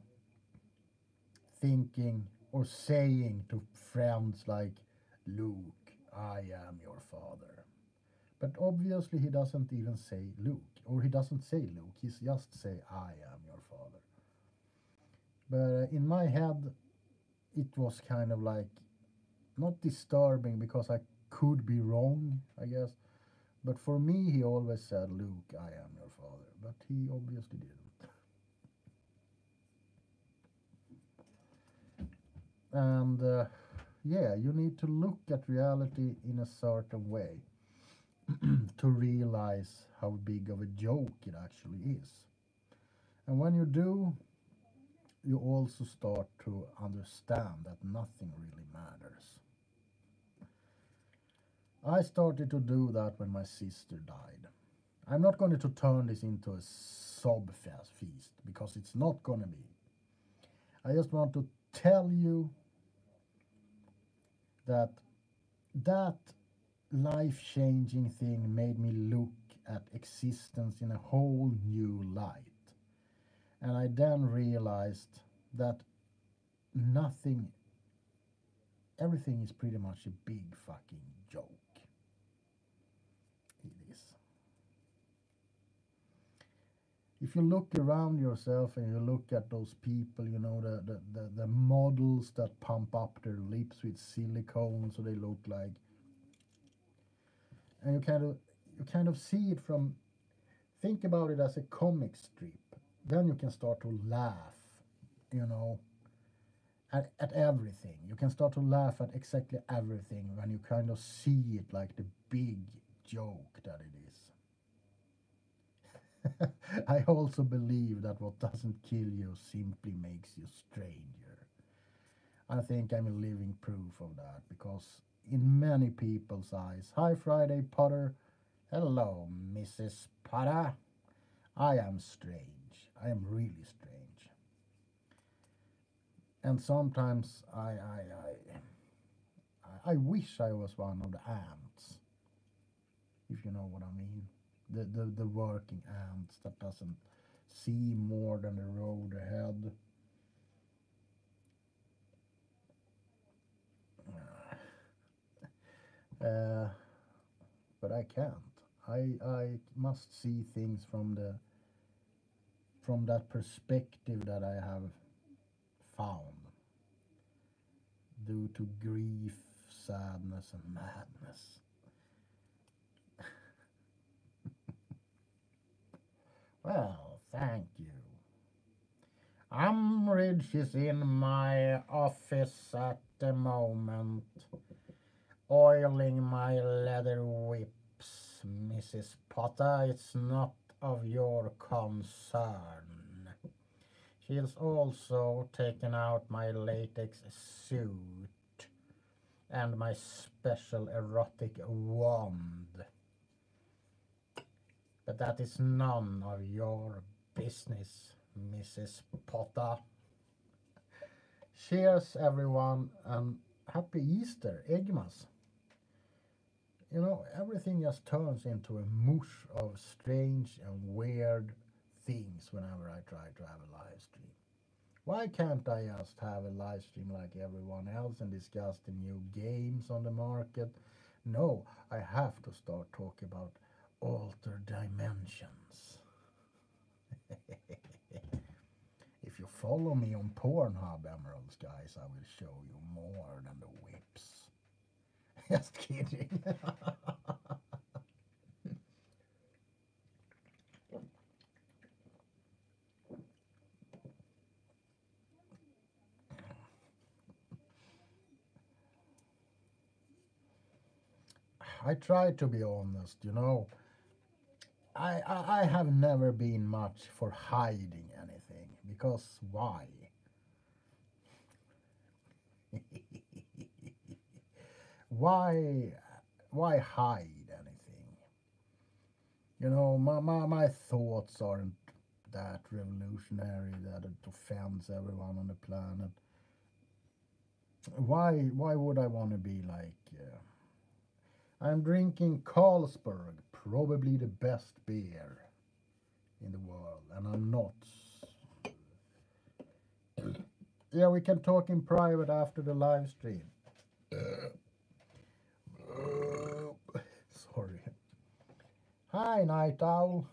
thinking or saying to friends like, Luke, I am your father. But obviously he doesn't even say Luke, or he doesn't say Luke, he's just say, I am your father. But in my head, it was kind of like, not disturbing because I could be wrong, I guess. But for me, he always said, Luke, I am your father. But he obviously didn't. And yeah, you need to look at reality in a certain way to realize how big of a joke it actually is. And when you do, you also start to understand that nothing really matters. I started to do that when my sister died. I'm not going to turn this into a sob feast, because it's not going to be. I just want to tell you that that life-changing thing made me look at existence in a whole new light. And I then realized that everything is pretty much a big fucking joke. It is. If you look around yourself and you look at those people, you know, the models that pump up their lips with silicone so they look like, and you kind of see it from, think about it as a comic strip. Then you can start to laugh, you know, at everything. You can start to laugh at exactly everything when you kind of see it like the big joke that it is. I also believe that what doesn't kill you simply makes you stranger. I think I'm a living proof of that, because in many people's eyes, hi Friday Potter, hello Mrs. Potter, I am strange. I am really strange. And sometimes I wish I was one of the ants, if you know what I mean. The working ants that doesn't see more than the road ahead. But I can't. I must see things from that perspective that I have found, due to grief, sadness, and madness. Well, thank you. Umbridge is in my office at the moment, oiling my leather whips. Mrs. Potter, it's not of your concern. She's also taken out my latex suit and my special erotic wand. But that is none of your business, Mrs. Potter. Cheers, everyone, and happy Easter, Eggmas. You know, everything just turns into a mush of strange and weird things whenever I try to have a live stream. Why can't I just have a live stream like everyone else and discuss the new games on the market? No, I have to start talking about altered dimensions. If you follow me on Pornhub, Emeralds, guys, I will show you more than the whips. Just kidding. I try to be honest, you know. I have never been much for hiding anything, because why? why why hide anything? You know, my thoughts aren't that revolutionary that it offends everyone on the planet. Why would I want to be like I'm drinking Carlsberg, probably the best beer in the world, and I'm not. Yeah, we can talk in private after the live stream. Sorry. Hi, Night Owl.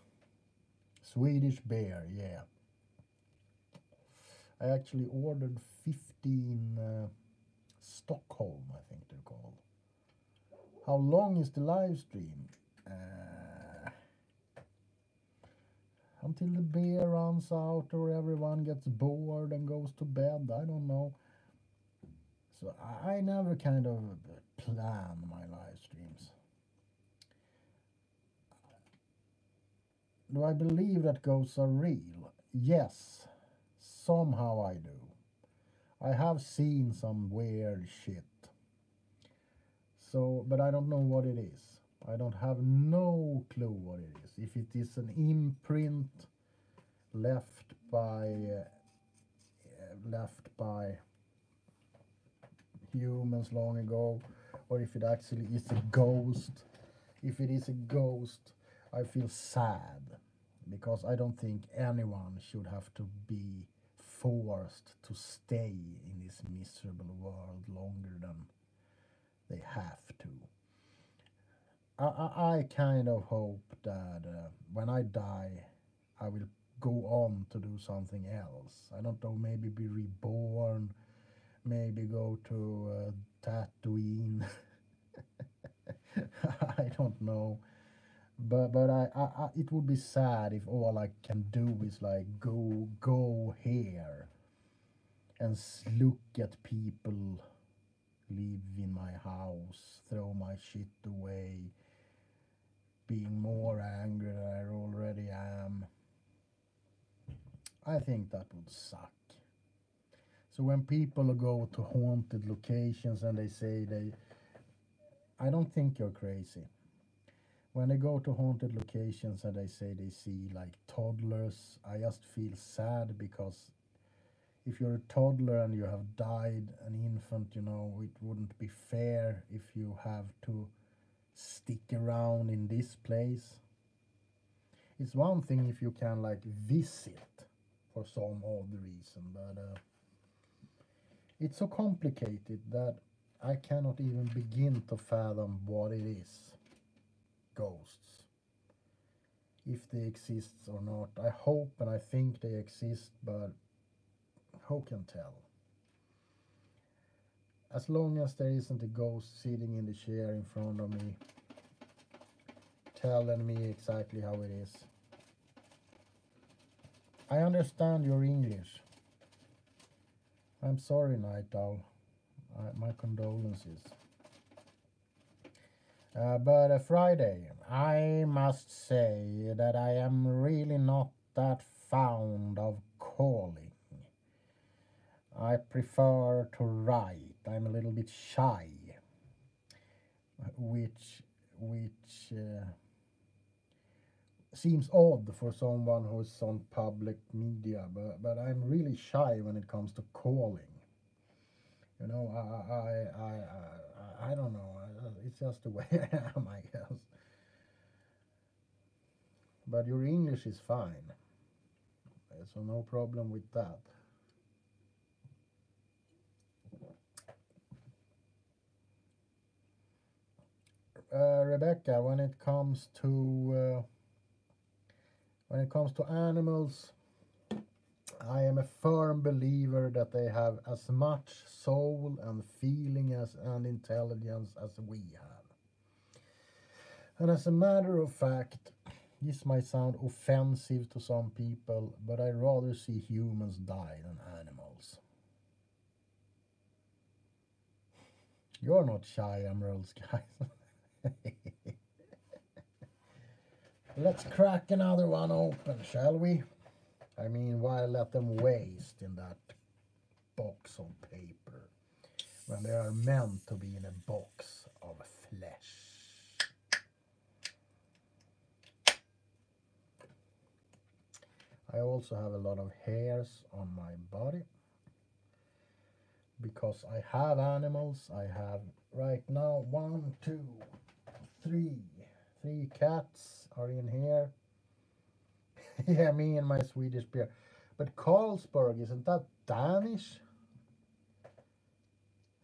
Swedish beer, yeah. I actually ordered 15 Stockholm, I think they're called. How long is the live stream? Until the beer runs out or everyone gets bored and goes to bed. I don't know. So I never kind of plan my live streams. Do I believe that ghosts are real? Yes, somehow I do. I have seen some weird shit. So, but I don't know what it is. I don't have no clue what it is. If it is an imprint left by humans long ago, or if it actually is a ghost. If it is a ghost, I feel sad, because I don't think anyone should have to be forced to stay in this miserable world longer than they have to. I kind of hope that when I die, I will go on to do something else. I don't know, maybe be reborn, maybe go to Tatooine. I don't know. But it would be sad if all I can do is like go here and look at people live in my house, throw my shit away, being more angry than I already am. I think that would suck. So when people go to haunted locations and they say I don't think you're crazy. When they go to haunted locations and they say they see like toddlers, I just feel sad, because if you're a toddler and you have died, an infant, you know, it wouldn't be fair if you have to stick around in this place. It's one thing if you can like visit for some odd reason, but it's so complicated that I cannot even begin to fathom what it is. Ghosts. If they exist or not. I hope and I think they exist, but who can tell? As long as there isn't a ghost sitting in the chair in front of me, telling me exactly how it is. I understand your English. I'm sorry, Night Owl. My condolences. But Friday, I must say that I am really not that fond of calling. I prefer to write. I'm a little bit shy, which seems odd for someone who's on public media, but I'm really shy when it comes to calling. You know, I don't know. It's just the way I am, I guess. But your English is fine, so no problem with that. Rebecca, when it comes to animals, I am a firm believer that they have as much soul and feeling and intelligence as we have. And as a matter of fact, this might sound offensive to some people, but I rather see humans die than animals. You're not shy, Emeralds, guys. Let's crack another one open, shall we? I mean, why let them waste in that box of paper when they are meant to be in a box of flesh? I also have a lot of hairs on my body because I have animals. I have right now 1, 2, 3. 3 cats are in here. Yeah, me and my Swedish bear. But Carlsberg, isn't that Danish?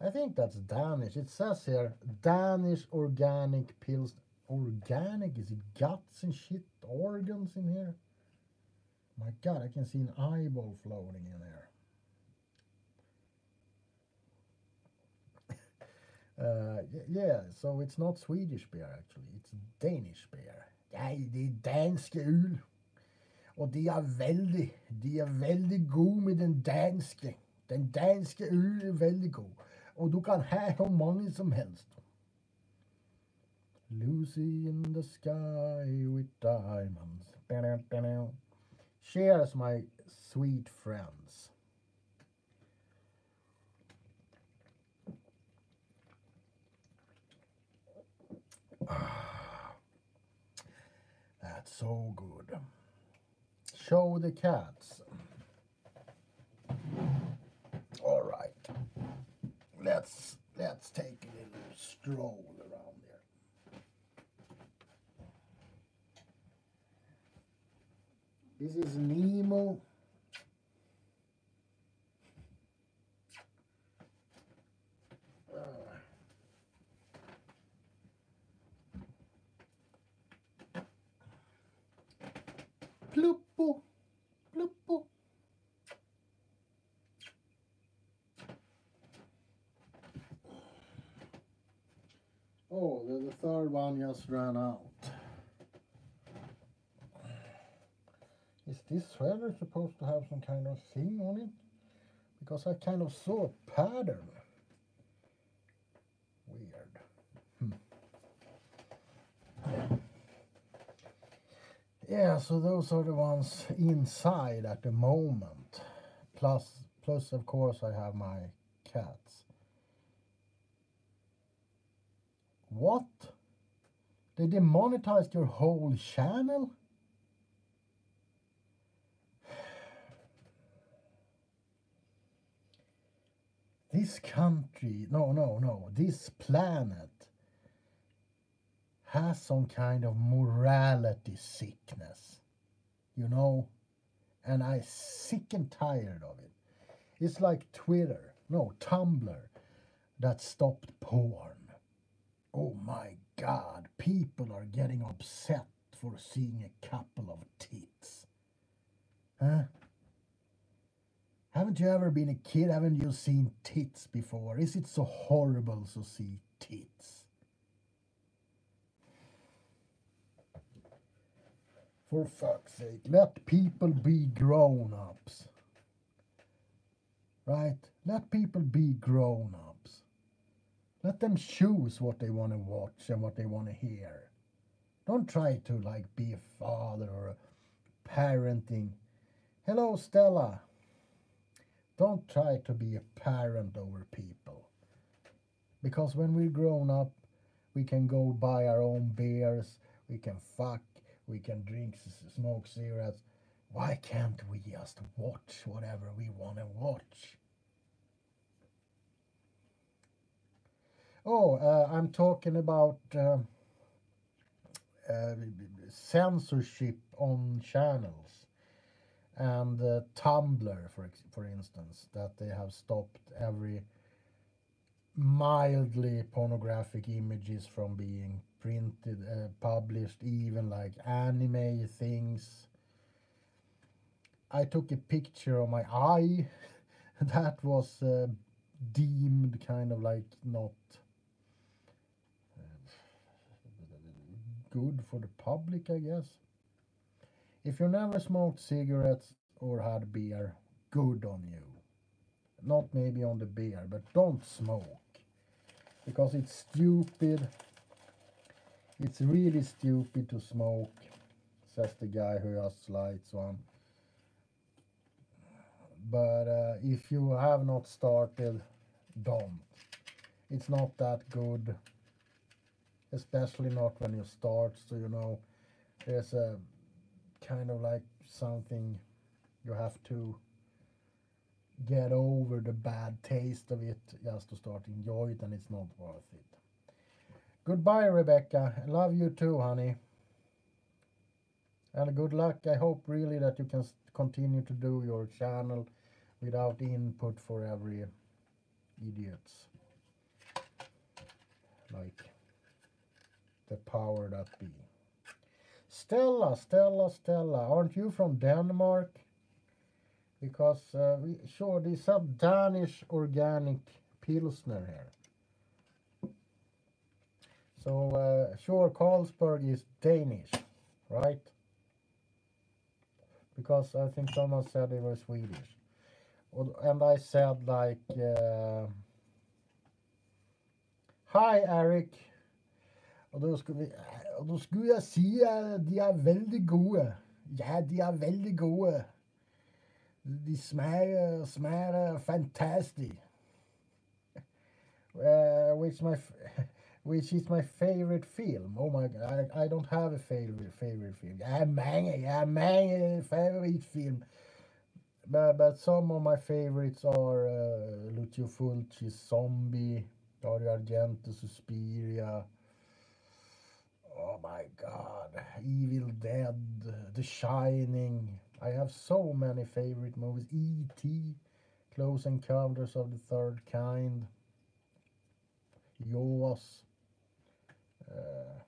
I think that's Danish. It says here, Danish organic pills. Organic? Is it guts and shit? Organs in here? My God, I can see an eyeball floating in there. Yeah, so it's not Swedish beer actually. It's Danish beer. Ja, det er dansk øl. Og de er veldig gode med den danske. Den danske øl er veldig god. Og du kan have hvor mange som helst. Lucy in the sky with diamonds. Cheers, my sweet friends. That's so good. Show the cats. All right. Let's take a little stroll around there. This is Nemo. Pluppo, pluppo. Oh, the third one just ran out. Is this sweater supposed to have some kind of thing on it? Because I kind of saw a pattern. Weird. Yeah, so those are the ones inside at the moment. Plus of course I have my cats. What? They demonetized your whole channel? This country, no, this planet has some kind of morality sickness, you know, and I'm sick and tired of it. It's like Tumblr that stopped porn. Oh my God, people are getting upset for seeing a couple of tits. Huh? Haven't you ever been a kid? Haven't you seen tits before? Is it so horrible to see tits? For fuck's sake, let people be grown-ups. Right? Let people be grown-ups. Let them choose what they want to watch and what they want to hear. Don't try to be a father or a parenting. Hello, Stella. Don't try to be a parent over people. Because when we're grown up, we can go buy our own beers, we can fuck, we can drink, smoke cigarettes. Why can't we just watch whatever we want to watch? Oh, I'm talking about uh, censorship on channels and Tumblr, for instance, that they have stopped every mildly pornographic images from being printed, published, even like anime things. I took a picture of my eye that was deemed kind of like not good for the public, I guess. If you never smoked cigarettes or had beer, good on you. Not maybe on the beer, but don't smoke. Because it's stupid. It's really stupid to smoke, says the guy who just lights one. But if you have not started, don't. It's not that good, especially not when you start. So, there's a kind of like something you have to get over the bad taste of it just to start enjoy it, and it's not worth it. Goodbye, Rebecca. Love you too, honey. And good luck. I hope really that you can continue to do your channel without input for every idiots like the power that be. Stella, Stella, Stella, aren't you from Denmark? Because sure, this is a Danish organic Pilsner here. So sure, Carlsberg is Danish, right? Because I think someone said they were Swedish. And I said like, hi Eric. Og da skulle jeg si at de er veldig gode. Ja, de er veldig gode. De smager fantastic. Which is my favorite film. Oh my god, I don't have a favorite film. Jeg har mange favorite film. But some of my favorites are Lucio Fulci's Zombie, Dario Argento, Suspiria. Oh my god, Evil Dead, The Shining. I have so many favorite movies. E.T., Close Encounters of the Third Kind, Jaws. Uh,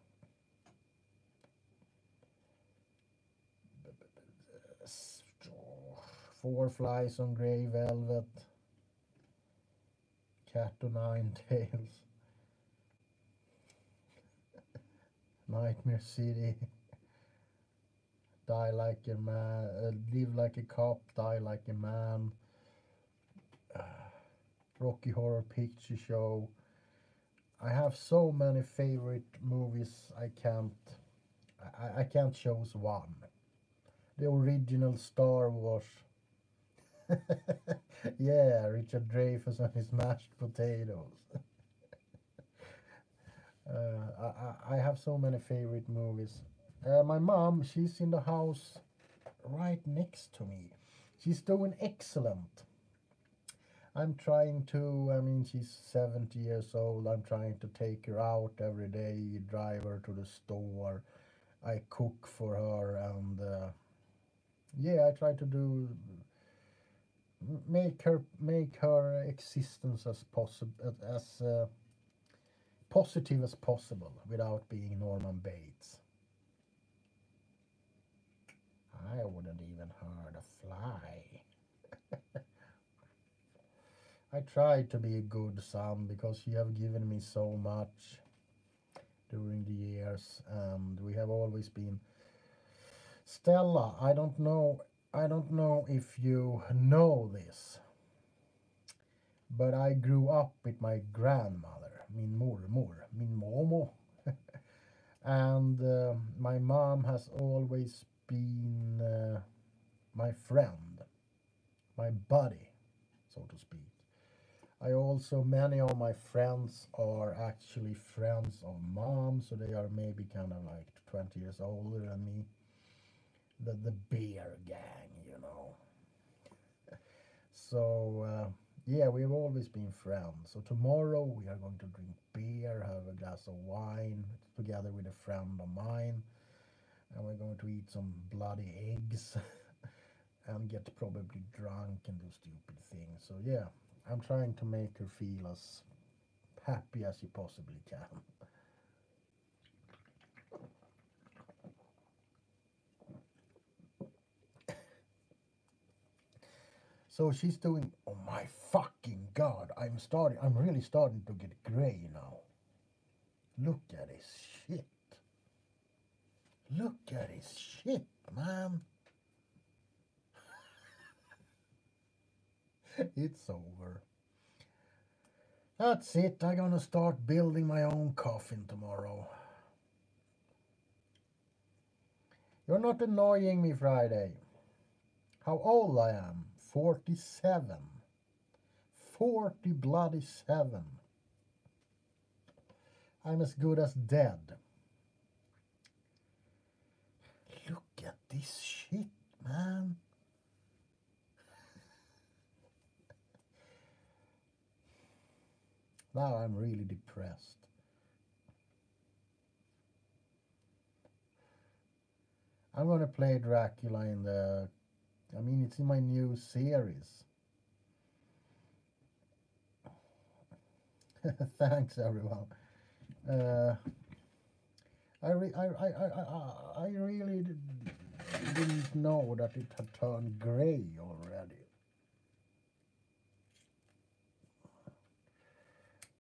Four Flies on Grey Velvet, Cat o' Nine Tails, Nightmare City, Die Like a Man, Live Like a Cop, Die Like a Man, Rocky Horror Picture Show. I have so many favorite movies. I can't choose one. The original Star Wars. Yeah, Richard Dreyfuss and his mashed potatoes. I have so many favorite movies. My mom, she's in the house right next to me. She's doing excellent. I'm trying to, I mean, she's 70 years old. I'm trying to take her out every day, drive her to the store. I cook for her, and yeah, I try to do make her existence as possible as positive as possible without being Norman Bates. I wouldn't even hurt a fly. I tried to be a good son because you have given me so much during the years, and we have always been. Stella, I don't know if you know this, but I grew up with my grandmother, min mormor, min momo, and my mom has always been my friend, my buddy. so to speak. Many of my friends are actually friends of mom, so they are maybe kind of like 20 years older than me. The beer gang, you know. So, yeah, we've always been friends. So tomorrow we are going to drink beer, have a glass of wine together with a friend of mine, and we're going to eat some bloody eggs and get probably drunk and do stupid things. So yeah, I'm trying to make her feel as happy as you possibly can. So she's doing, oh my fucking god, I'm really starting to get gray now. Look at his shit. Look at his shit, man. It's over. That's it, I'm gonna start building my own coffin tomorrow. You're not annoying me, Friday. How old I am? 47. 40 bloody 7. I'm as good as dead. Look at this shit, man. Now I'm really depressed. I'm gonna play Dracula it's in my new series. Thanks, everyone. I really didn't know that it had turned grey already.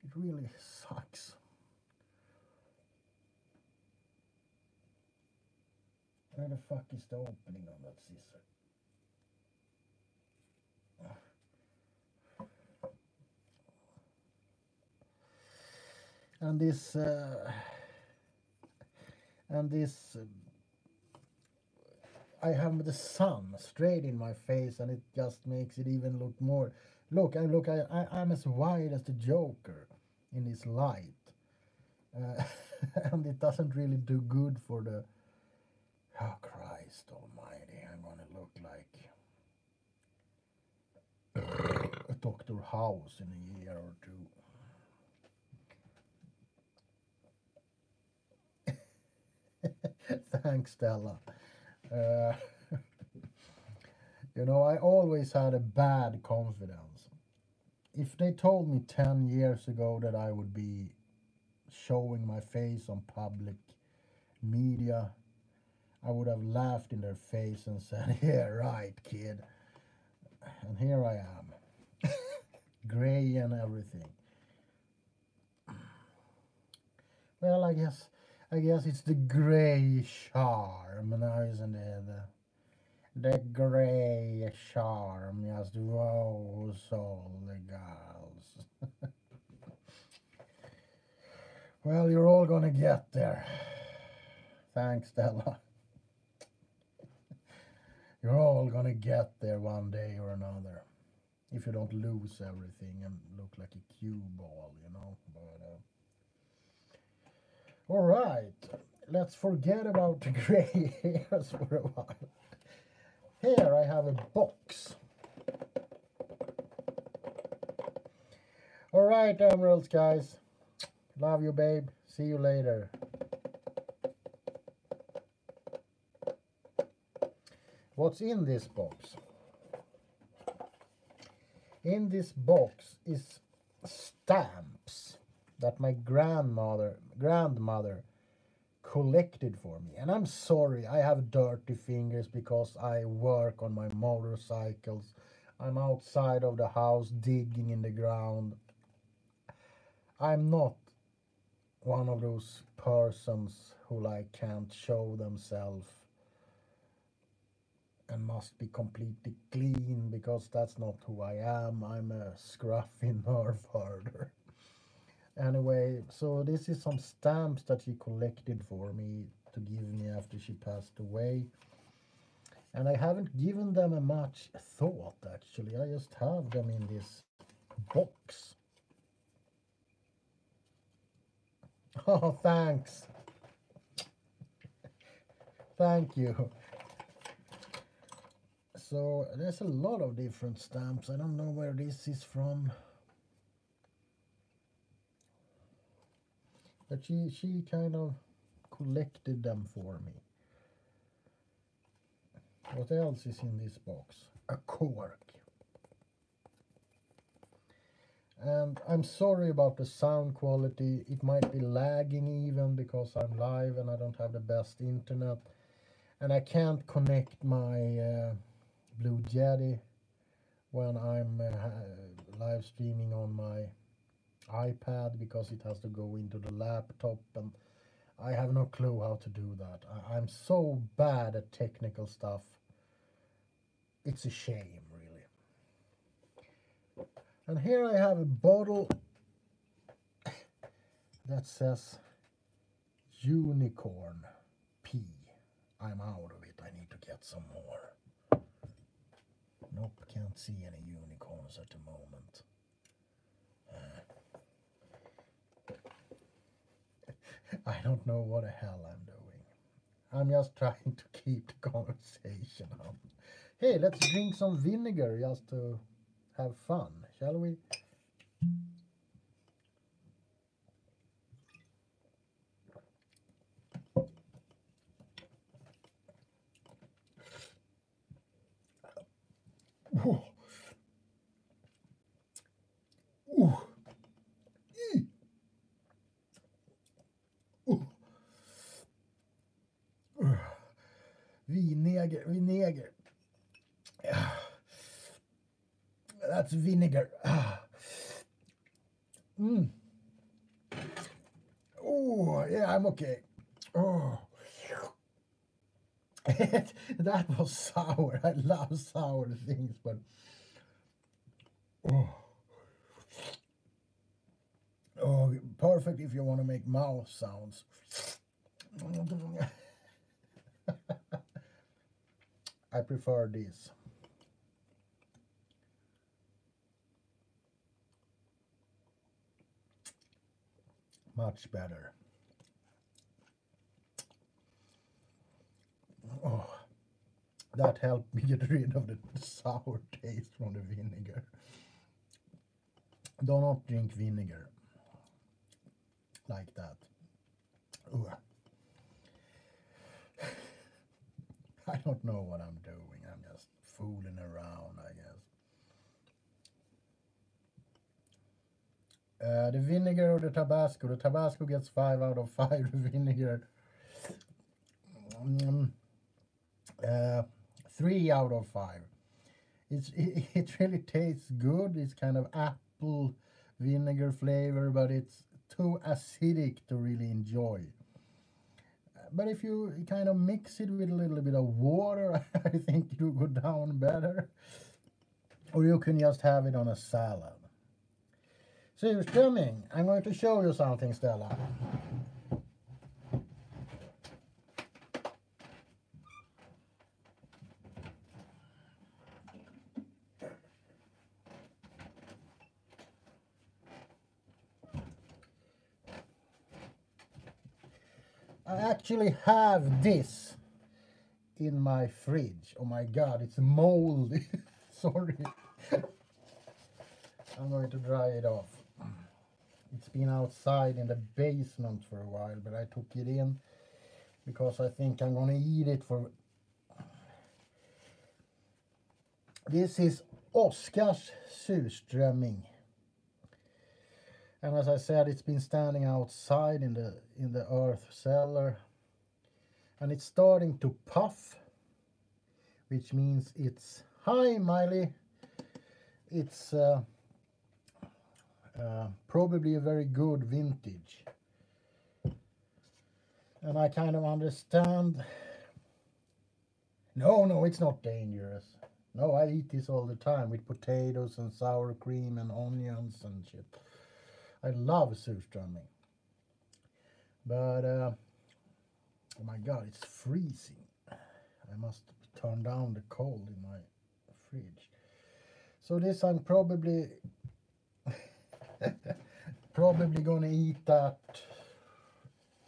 It really sucks. Where the fuck is the opening on that scissor? And this I have the sun straight in my face, and it just makes it even look more. I'm as white as the Joker in this light, and it doesn't really do good for the. Oh Christ Almighty! I'm gonna look like a Dr. House in a year or two. Thanks, Stella. Uh, I always had a bad confidence. If they told me 10 years ago that I would be showing my face on public media, I would have laughed in their face and said, yeah, right, kid. And here I am, gray and everything. Well, I guess it's the gray charm now, isn't it? The gray charm just wows all the girls. Well, you're all gonna get there. Thanks, Stella. You're all gonna get there one day or another. If you don't lose everything and look like a cue ball, But, all right, let's forget about the gray hairs for a while. Here I have a box. All right, emeralds, guys. Love you, babe. See you later. What's in this box? In this box is stamps that my grandmother collected for me. And I'm sorry, I have dirty fingers because I work on my motorcycles. I'm outside of the house digging in the ground. I'm not one of those persons who can't show themselves and must be completely clean, because that's not who I am. I'm a scruffy nerve herder. Anyway, so this is some stamps that she collected for me to give me after she passed away. And I haven't given them a much thought actually. I just have them in this box. Oh, thanks. Thank you. So there's a lot of different stamps. I don't know where this is from. But she kind of collected them for me. What else is in this box? A cork. And I'm sorry about the sound quality. It might be lagging even because I'm live and I don't have the best internet. And I can't connect my Blue Yeti when I'm live streaming on my iPad because it has to go into the laptop, and I have no clue how to do that. I'm so bad at technical stuff. It's a shame, really. And here I have a bottle that says Unicorn P. I'm out of it. I need to get some more. Nope, can't see any unicorns at the moment. I don't know what the hell I'm doing. I'm just trying to keep the conversation up. Hey, let's drink some vinegar just to have fun, shall we? Ooh. Ooh. Ooh. Vinegar, vinegar. That's vinegar. Oh, yeah, I'm okay. Oh. That was sour. I love sour things, but oh. Oh, perfect if you want to make mouth sounds. I prefer this. Much better. Oh, that helped me get rid of the sour taste from the vinegar. Do not drink vinegar like that. Ooh. I don't know what I'm doing. I'm just fooling around, I guess. The vinegar or the Tabasco. The Tabasco gets 5 out of 5. The vinegar, 3 out of 5. It really tastes good. It's kind of apple vinegar flavor, but it's too acidic to really enjoy. But if you kind of mix it with a little bit of water, I think it will go down better. Or you can just have it on a salad. Surströmming. I'm going to show you something, Stella. I actually have this in my fridge. Oh my god, it's moldy. Sorry. I'm going to dry it off. It's been outside in the basement for a while, but I took it in because I think I'm going to eat it for... This is Oscars surströmming. And as I said, it's been standing outside in the earth cellar. And it's starting to puff, which means it's... Hi, Miley! It's probably a very good vintage. And I kind of understand... No, it's not dangerous. No, I eat this all the time with potatoes and sour cream and onions and shit. I love surströmming. But, oh my god, it's freezing. I must turn down the cold in my fridge. So this I'm probably gonna eat that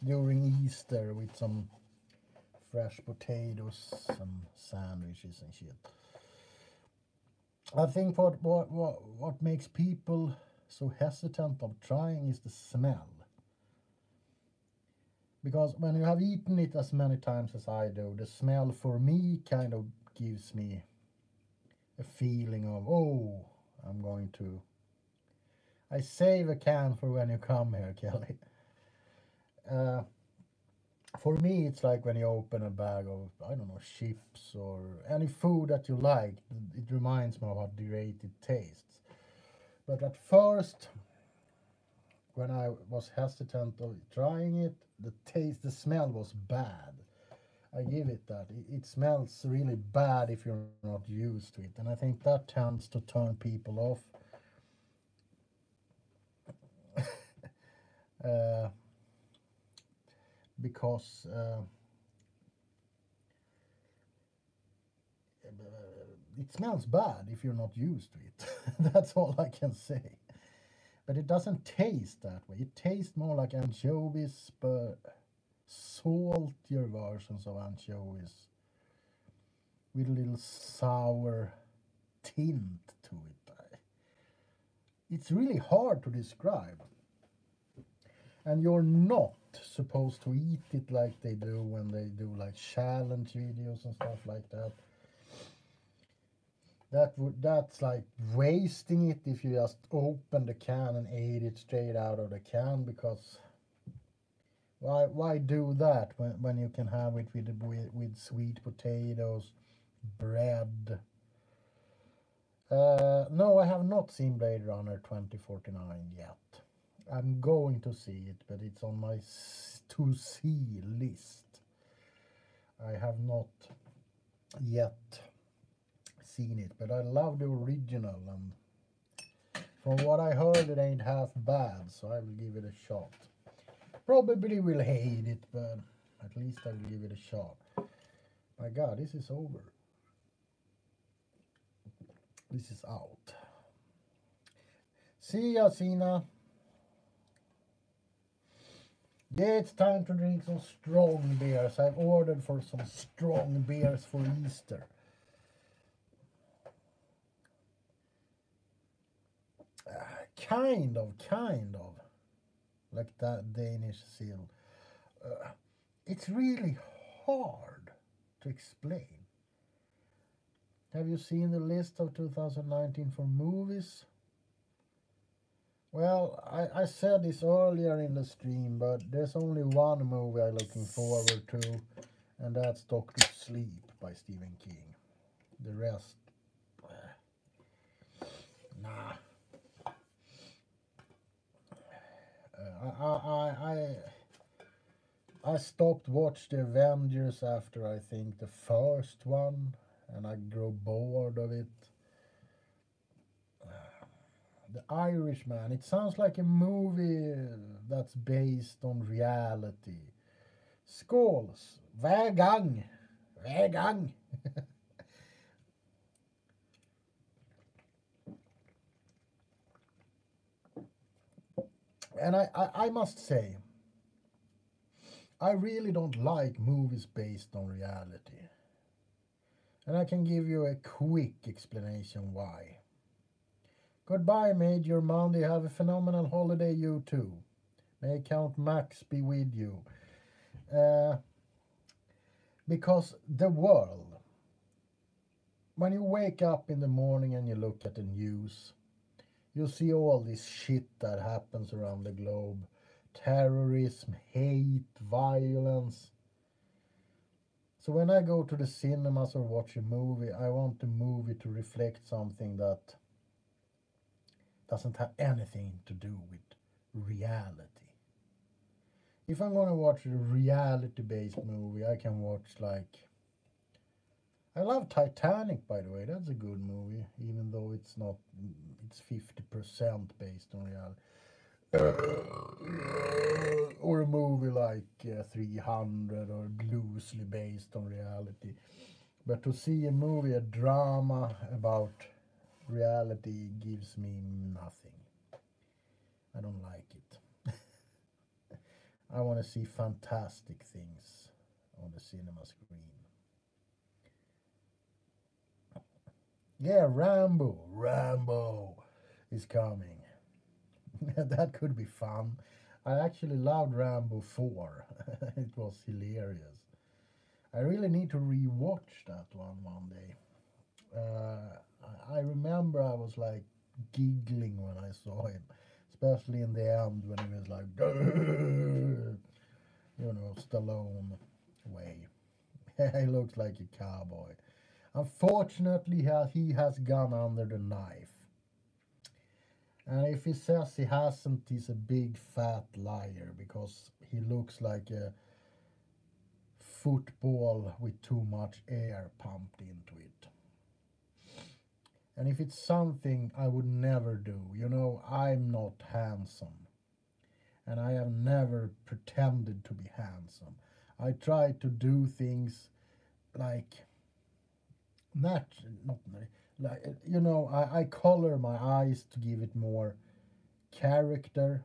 during Easter with some fresh potatoes, some sandwiches and shit. I think what makes people so hesitant of trying is the smell. Because when you have eaten it as many times as I do, the smell for me kind of gives me a feeling of, oh, I'm going to... I save a can for when you come here, Kelly. For me, it's like when you open a bag of, I don't know, chips or any food that you like. It reminds me of how great it tastes. But at first, when I was hesitant of trying it, the smell was bad. I give it that. It smells really bad if you're not used to it. And I think that tends to turn people off. Because it smells bad if you're not used to it. That's all I can say. But it doesn't taste that way. It tastes more like anchovies, but saltier versions of anchovies with a little sour tint to it. It's really hard to describe. And you're not supposed to eat it like they do when they do like challenge videos and stuff like that. That's like wasting it if you just open the can and ate it straight out of the can, because why do that when you can have it with sweet potatoes, bread. No, I have not seen Blade Runner 2049 yet. I'm going to see it, but it's on my to see list. I have not yet seen it, but I love the original, and from what I heard it ain't half bad, so I will give it a shot. Probably will hate it, but at least I will give it a shot. My god, this is over. This is out. See ya, Sina. Yeah, it's time to drink some strong beers. I've ordered for some strong beers for Easter. Kind of. Like that Danish seal. It's really hard to explain. Have you seen the list of 2019 for movies? Well, I said this earlier in the stream, but there's only one movie I'm looking forward to, and that's Doctor Sleep by Stephen King. The rest, nah. I stopped watching the Avengers after I think the first one, and I grew bored of it. The Irishman, it sounds like a movie that's based on reality. Skåls, hver gang. And I must say, I really don't like movies based on reality. And I can give you a quick explanation why. Goodbye, Major Monday. Have a phenomenal holiday, you too. May Count Max be with you. Because the world, when you wake up in the morning and you look at the news, you see all this shit that happens around the globe. Terrorism, hate, violence. So when I go to the cinemas or watch a movie, I want the movie to reflect something that doesn't have anything to do with reality. If I'm gonna watch a reality-based movie, I can watch like... I love Titanic, by the way. That's a good movie, even though it's not... It's 50% based on reality. Or a movie like 300, or loosely based on reality. But to see a movie, a drama about reality gives me nothing. I don't like it. I want to see fantastic things on the cinema screen. Yeah, Rambo. Rambo is coming. That could be fun. I actually loved Rambo 4. It was hilarious. I really need to rewatch that one day. I remember I was like giggling when I saw him, especially in the end when he was like, Stallone way. He looks like a cowboy. Unfortunately, he has gone under the knife. And if he says he hasn't, he's a big fat liar because he looks like a football with too much air pumped into it. And if it's something I would never do, I'm not handsome. And I have never pretended to be handsome. I try to do things like not like I color my eyes to give it more character,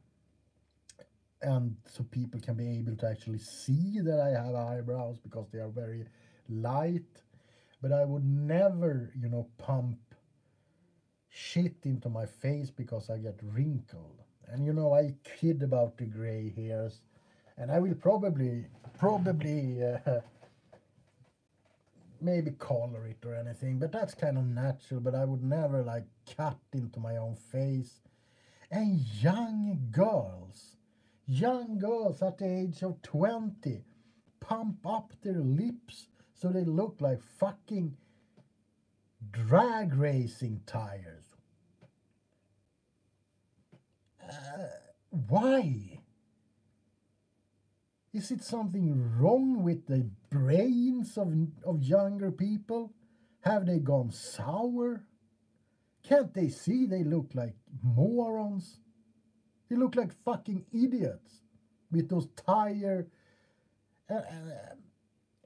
and so people can be able to actually see that I have eyebrows because they are very light. But I would never, pump shit into my face because I get wrinkled. And I kid about the gray hairs, and I will probably maybe color it or anything, but that's kind of natural. But I would never like cut into my own face. And young girls at the age of 20 pump up their lips so they look like fucking drag racing tires. Why? Is it something wrong with the brains of younger people? Have they gone sour? Can't they see they look like morons? They look like fucking idiots with those tire.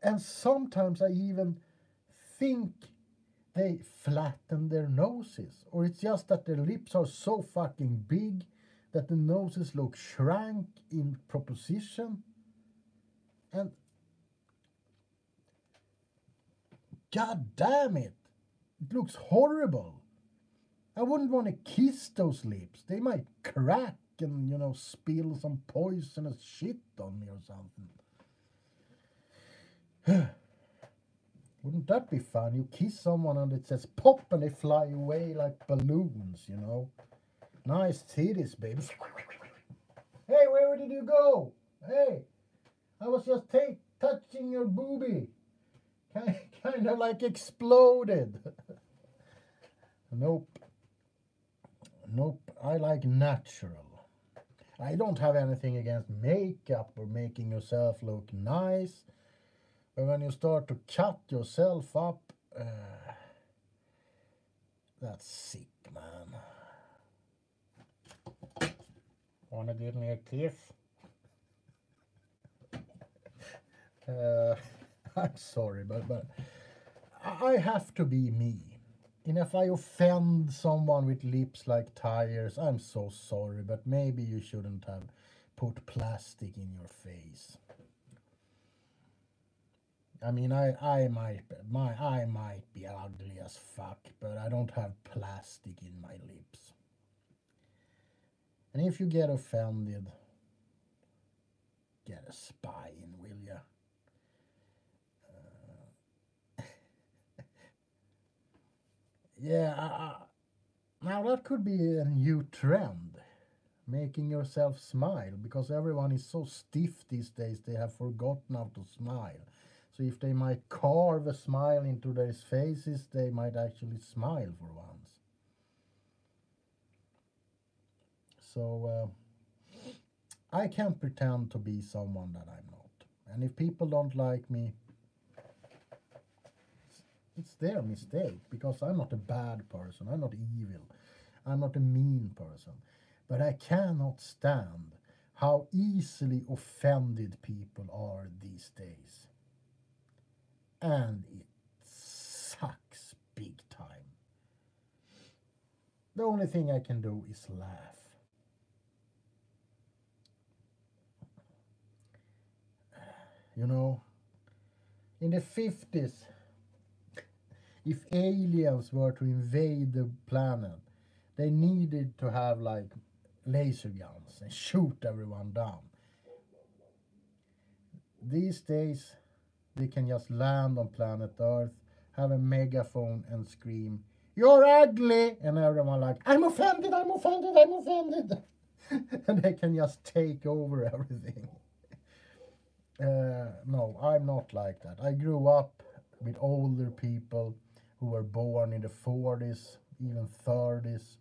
And sometimes I even think they flatten their noses. Or it's just that their lips are so fucking big that the noses look shrank in proportion. And god damn it, it looks horrible. I wouldn't want to kiss those lips. They might crack and, spill some poisonous shit on me or something. Wouldn't that be fun? You kiss someone and it says pop and they fly away like balloons, Nice titties, baby. Hey, where did you go? Hey, I was just touching your boobie. Kind of like exploded. Nope. I like natural. I don't have anything against makeup or making yourself look nice. But when you start to cut yourself up, that's sick, man. Wanna give me a kiss? I'm sorry, but I have to be me. And if I offend someone with lips like tires, I'm so sorry, but maybe you shouldn't have put plastic in your face. I mean, I might be ugly as fuck, but I don't have plastic in my lips. And if you get offended, get a spine, will ya? Yeah, now that could be a new trend, making yourself smile, because everyone is so stiff these days they have forgotten how to smile. So if they might carve a smile into their faces, they might actually smile for once. So I can't pretend to be someone that I'm not. And if people don't like me, it's their mistake, because I'm not a bad person. I'm not evil. I'm not a mean person. But I cannot stand how easily offended people are these days. And it The only thing I can do is laugh. You know, in the 50s, if aliens were to invade the planet, they needed to have like laser guns and shoot everyone down. These days, they can just land on planet Earth, have a megaphone and scream, "You're ugly!" And everyone like, "I'm offended, I'm offended, I'm offended." And they can just take over everything. No, I'm not like that. I grew up with older people who were born in the 40s, even 30s.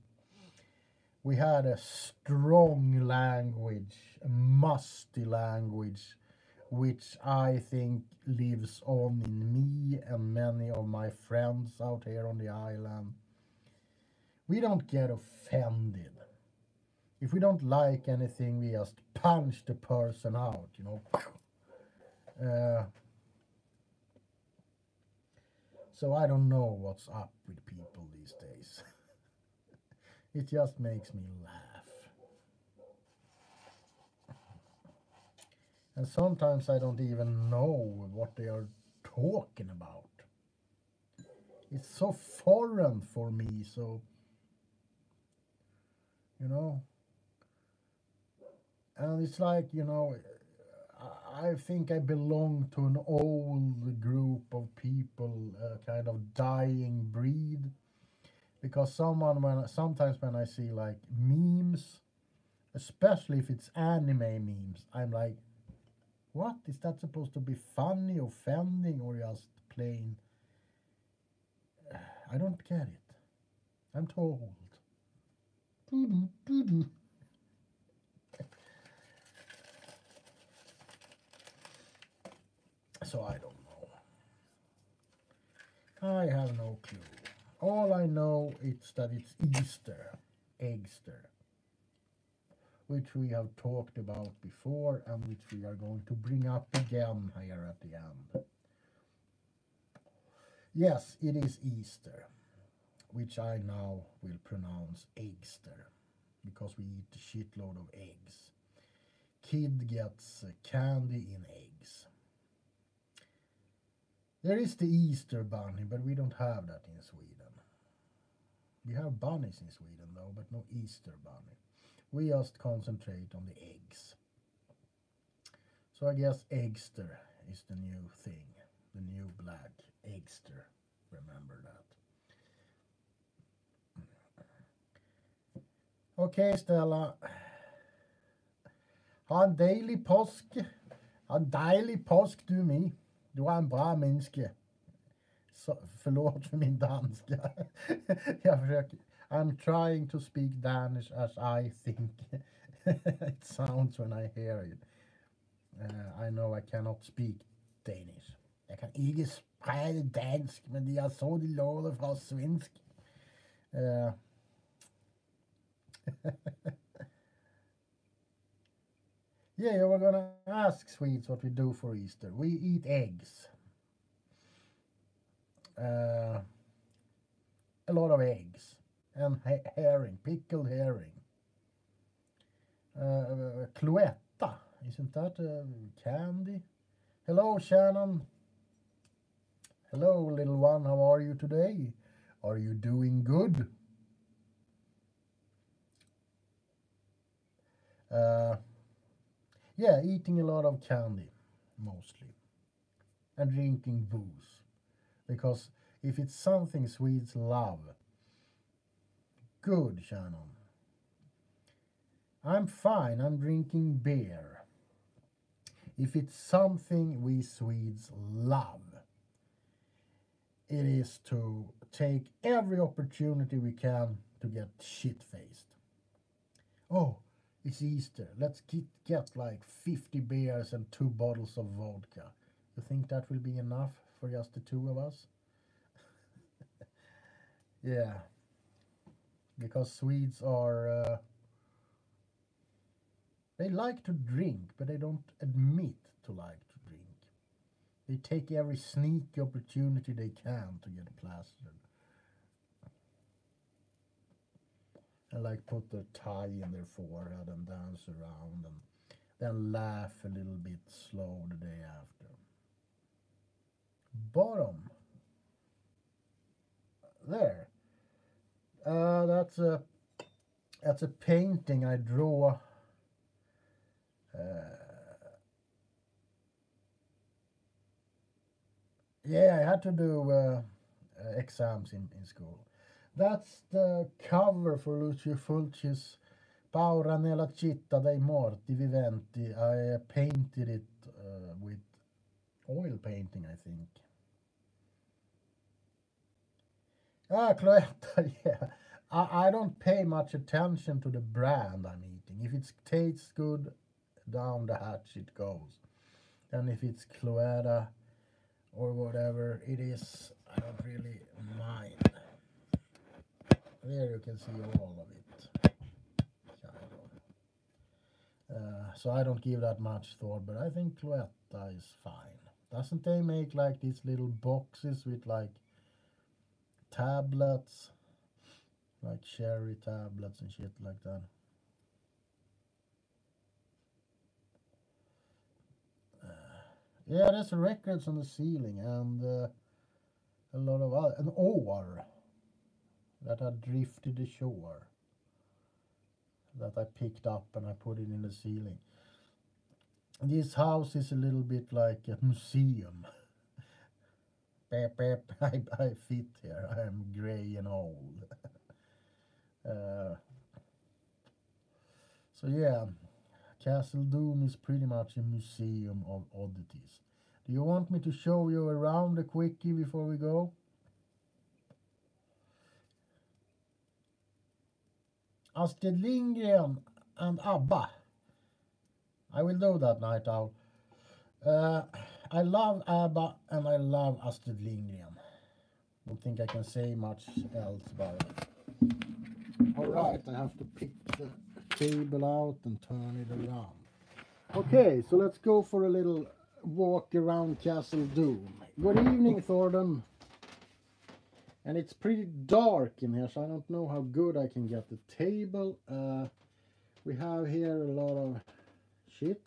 We had a strong language, a musty language, which I think lives on in me and many of my friends out here on the island. We don't get offended. If we don't like anything, we just punch the person out, you know. So I don't know what's up with people these days. It just makes me laugh. And sometimes I don't even know what they are talking about. It's so foreign for me, so, you know. And it's like, you know, I think I belong to an old group of people, kind of dying breed. Because sometimes when I see like memes, especially if it's anime memes, I'm like, what? Is that supposed to be funny, offending, or just plain? I don't get it. I'm too old. Doo-doo, doo-doo. So I don't know. I have no clue. All I know is that it's Easter, Eggster, which we have talked about before and which we are going to bring up again here at the end. Yes, it is Easter, which I now will pronounce Eggster, because we eat a shitload of eggs. Kid gets candy in eggs. There is the Easter bunny, but we don't have that in Sweden. We have bunnies in Sweden though, but no Easter bunny. We just concentrate on the eggs. So I guess Eggster is the new thing, the new black Eggster. Remember that. Okej, Stella. Ha en dejlig påsk. Ha en dejlig påsk du med. Du är en bra människa. Så, förlåt för min danska. Jag försöker. I'm trying to speak Danish as I think it sounds when I hear it. I know I cannot speak Danish. Jeg kan ikke sprede dansk, men de har så de låter fra svensk. Yeah, we're gonna ask Swedes what we do for Easter. We eat eggs. A lot of eggs. And herring, pickled herring. Cloetta, isn't that candy? Hello, Shannon. Hello, little one, how are you today? Are you doing good? Yeah, eating a lot of candy, mostly. And drinking booze. Because if it's something Swedes love, good, Shannon. I'm fine, I'm drinking beer. If it's something we Swedes love, it is to take every opportunity we can to get shit-faced. Oh, it's Easter. Let's get like 50 beers and 2 bottles of vodka. You think that will be enough for just the two of us? Yeah. Because Swedes are... they like to drink, but they don't admit to like to drink. They take every sneaky opportunity they can to get plastered. and like put the tie in their forehead and dance around and then laugh a little bit slow the day after. Bottom. There. That's a painting I draw. Yeah, I had to do exams in school. That's the cover for Lucio Fulci's Paura nella città dei morti viventi. I painted it with oil painting, I think. Ah, Cloetta, yeah. I don't pay much attention to the brand I'm eating. If it tastes good, down the hatch it goes. And if it's Cloetta or whatever it is, I don't really mind. There you can see all of it. So I don't give that much thought, but I think Cloetta is fine. Doesn't they make like these little boxes with like tablets, like cherry tablets and shit like that? Yeah, there's records on the ceiling and a lot of other, an oar that had drifted ashore that I picked up and I put it in the ceiling. This house is a little bit like a museum. Beep, beep, I fit here. I am grey and old. So yeah, Castle Doom is pretty much a museum of oddities. Do you want me to show you around a quickie before we go? Astrid Lindgren and ABBA. I will do that, Night Owl. I love ABBA and I love Astrid Lindgren. Don't think I can say much else about it. Alright, I have to pick the table out and turn it around. Okay, so let's go for a little walk around Castle Doom. Good evening, Thornton. And it's pretty dark in here, so I don't know how good I can get the table. We have here a lot of shit.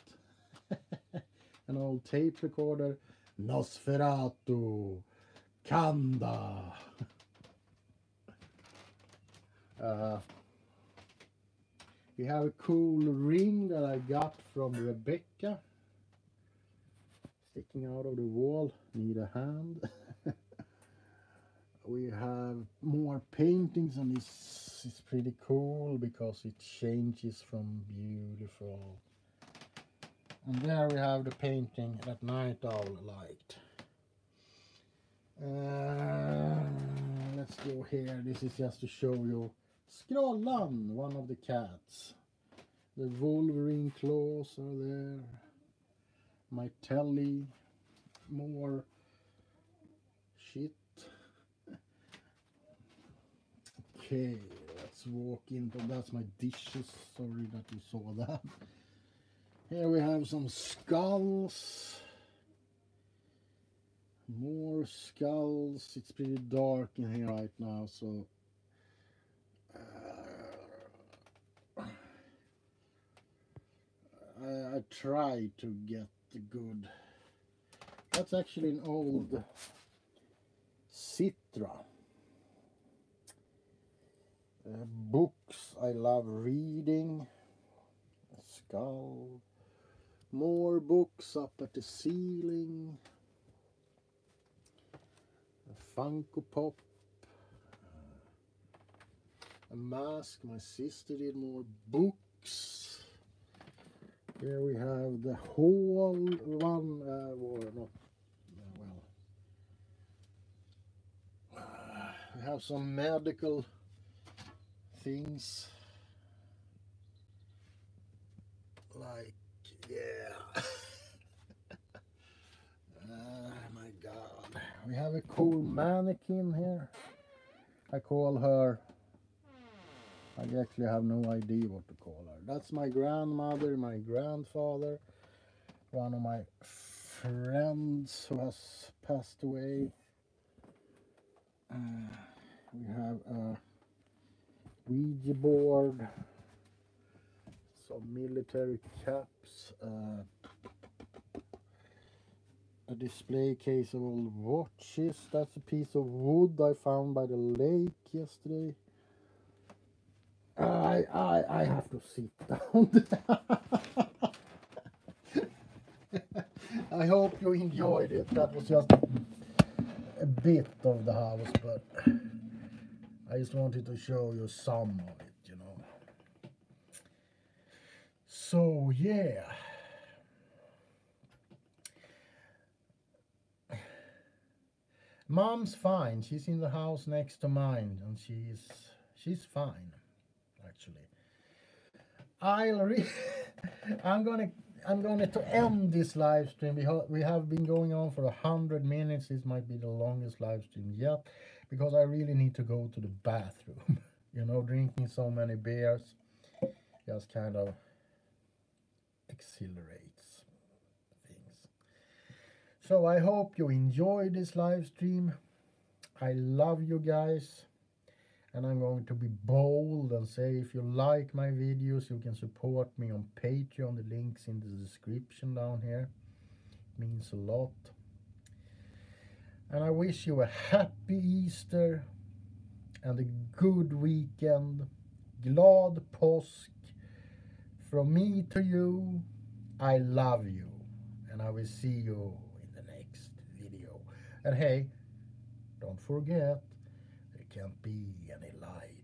An old tape recorder. Nosferatu. Kanda. We have a cool ring that I got from Rebecca. Sticking out of the wall. Need a hand. We have more paintings, and this is pretty cool because it changes from beautiful. And there we have the painting that Night Owl liked. Let's go here. This is just to show you Skrollan, one of the cats. The Wolverine claws are there. My telly. More shit. Okay, let's walk into, that's my dishes. Sorry that you saw that. Here we have some skulls. More skulls. It's pretty dark in here right now, so I try to get the good. That's actually an old Citra. Books I love reading. A skull. More books up at the ceiling. A Funko Pop. A mask. My sister did more books. Here we have the whole one, or not, we have some medical things, like, yeah, my god, we have a cool mannequin here. I call her, I actually have no idea what to call her. That's my grandmother, my grandfather, one of my friends who has passed away. We have a Ouija board, some military caps, a display case of old watches. That's a piece of wood I found by the lake yesterday. I have to sit down. I hope you enjoyed it. That was just a bit of the house, but I just wanted to show you some of it, you know. So yeah. Mom's fine. She's in the house next to mine, and she's fine, actually. I'm gonna to end this live stream. We have been going on for 100 minutes. This might be the longest live stream yet, because I really need to go to the bathroom. You know, drinking so many beers just kind of accelerates things. So I hope you enjoyed this live stream. I love you guys. And I'm going to be bold and say, if you like my videos, you can support me on Patreon. The link's in the description down here. It means a lot. And I wish you a happy Easter and a good weekend. Glad påsk. From me to you, I love you. And I will see you in the next video. And hey, don't forget, there can't be any light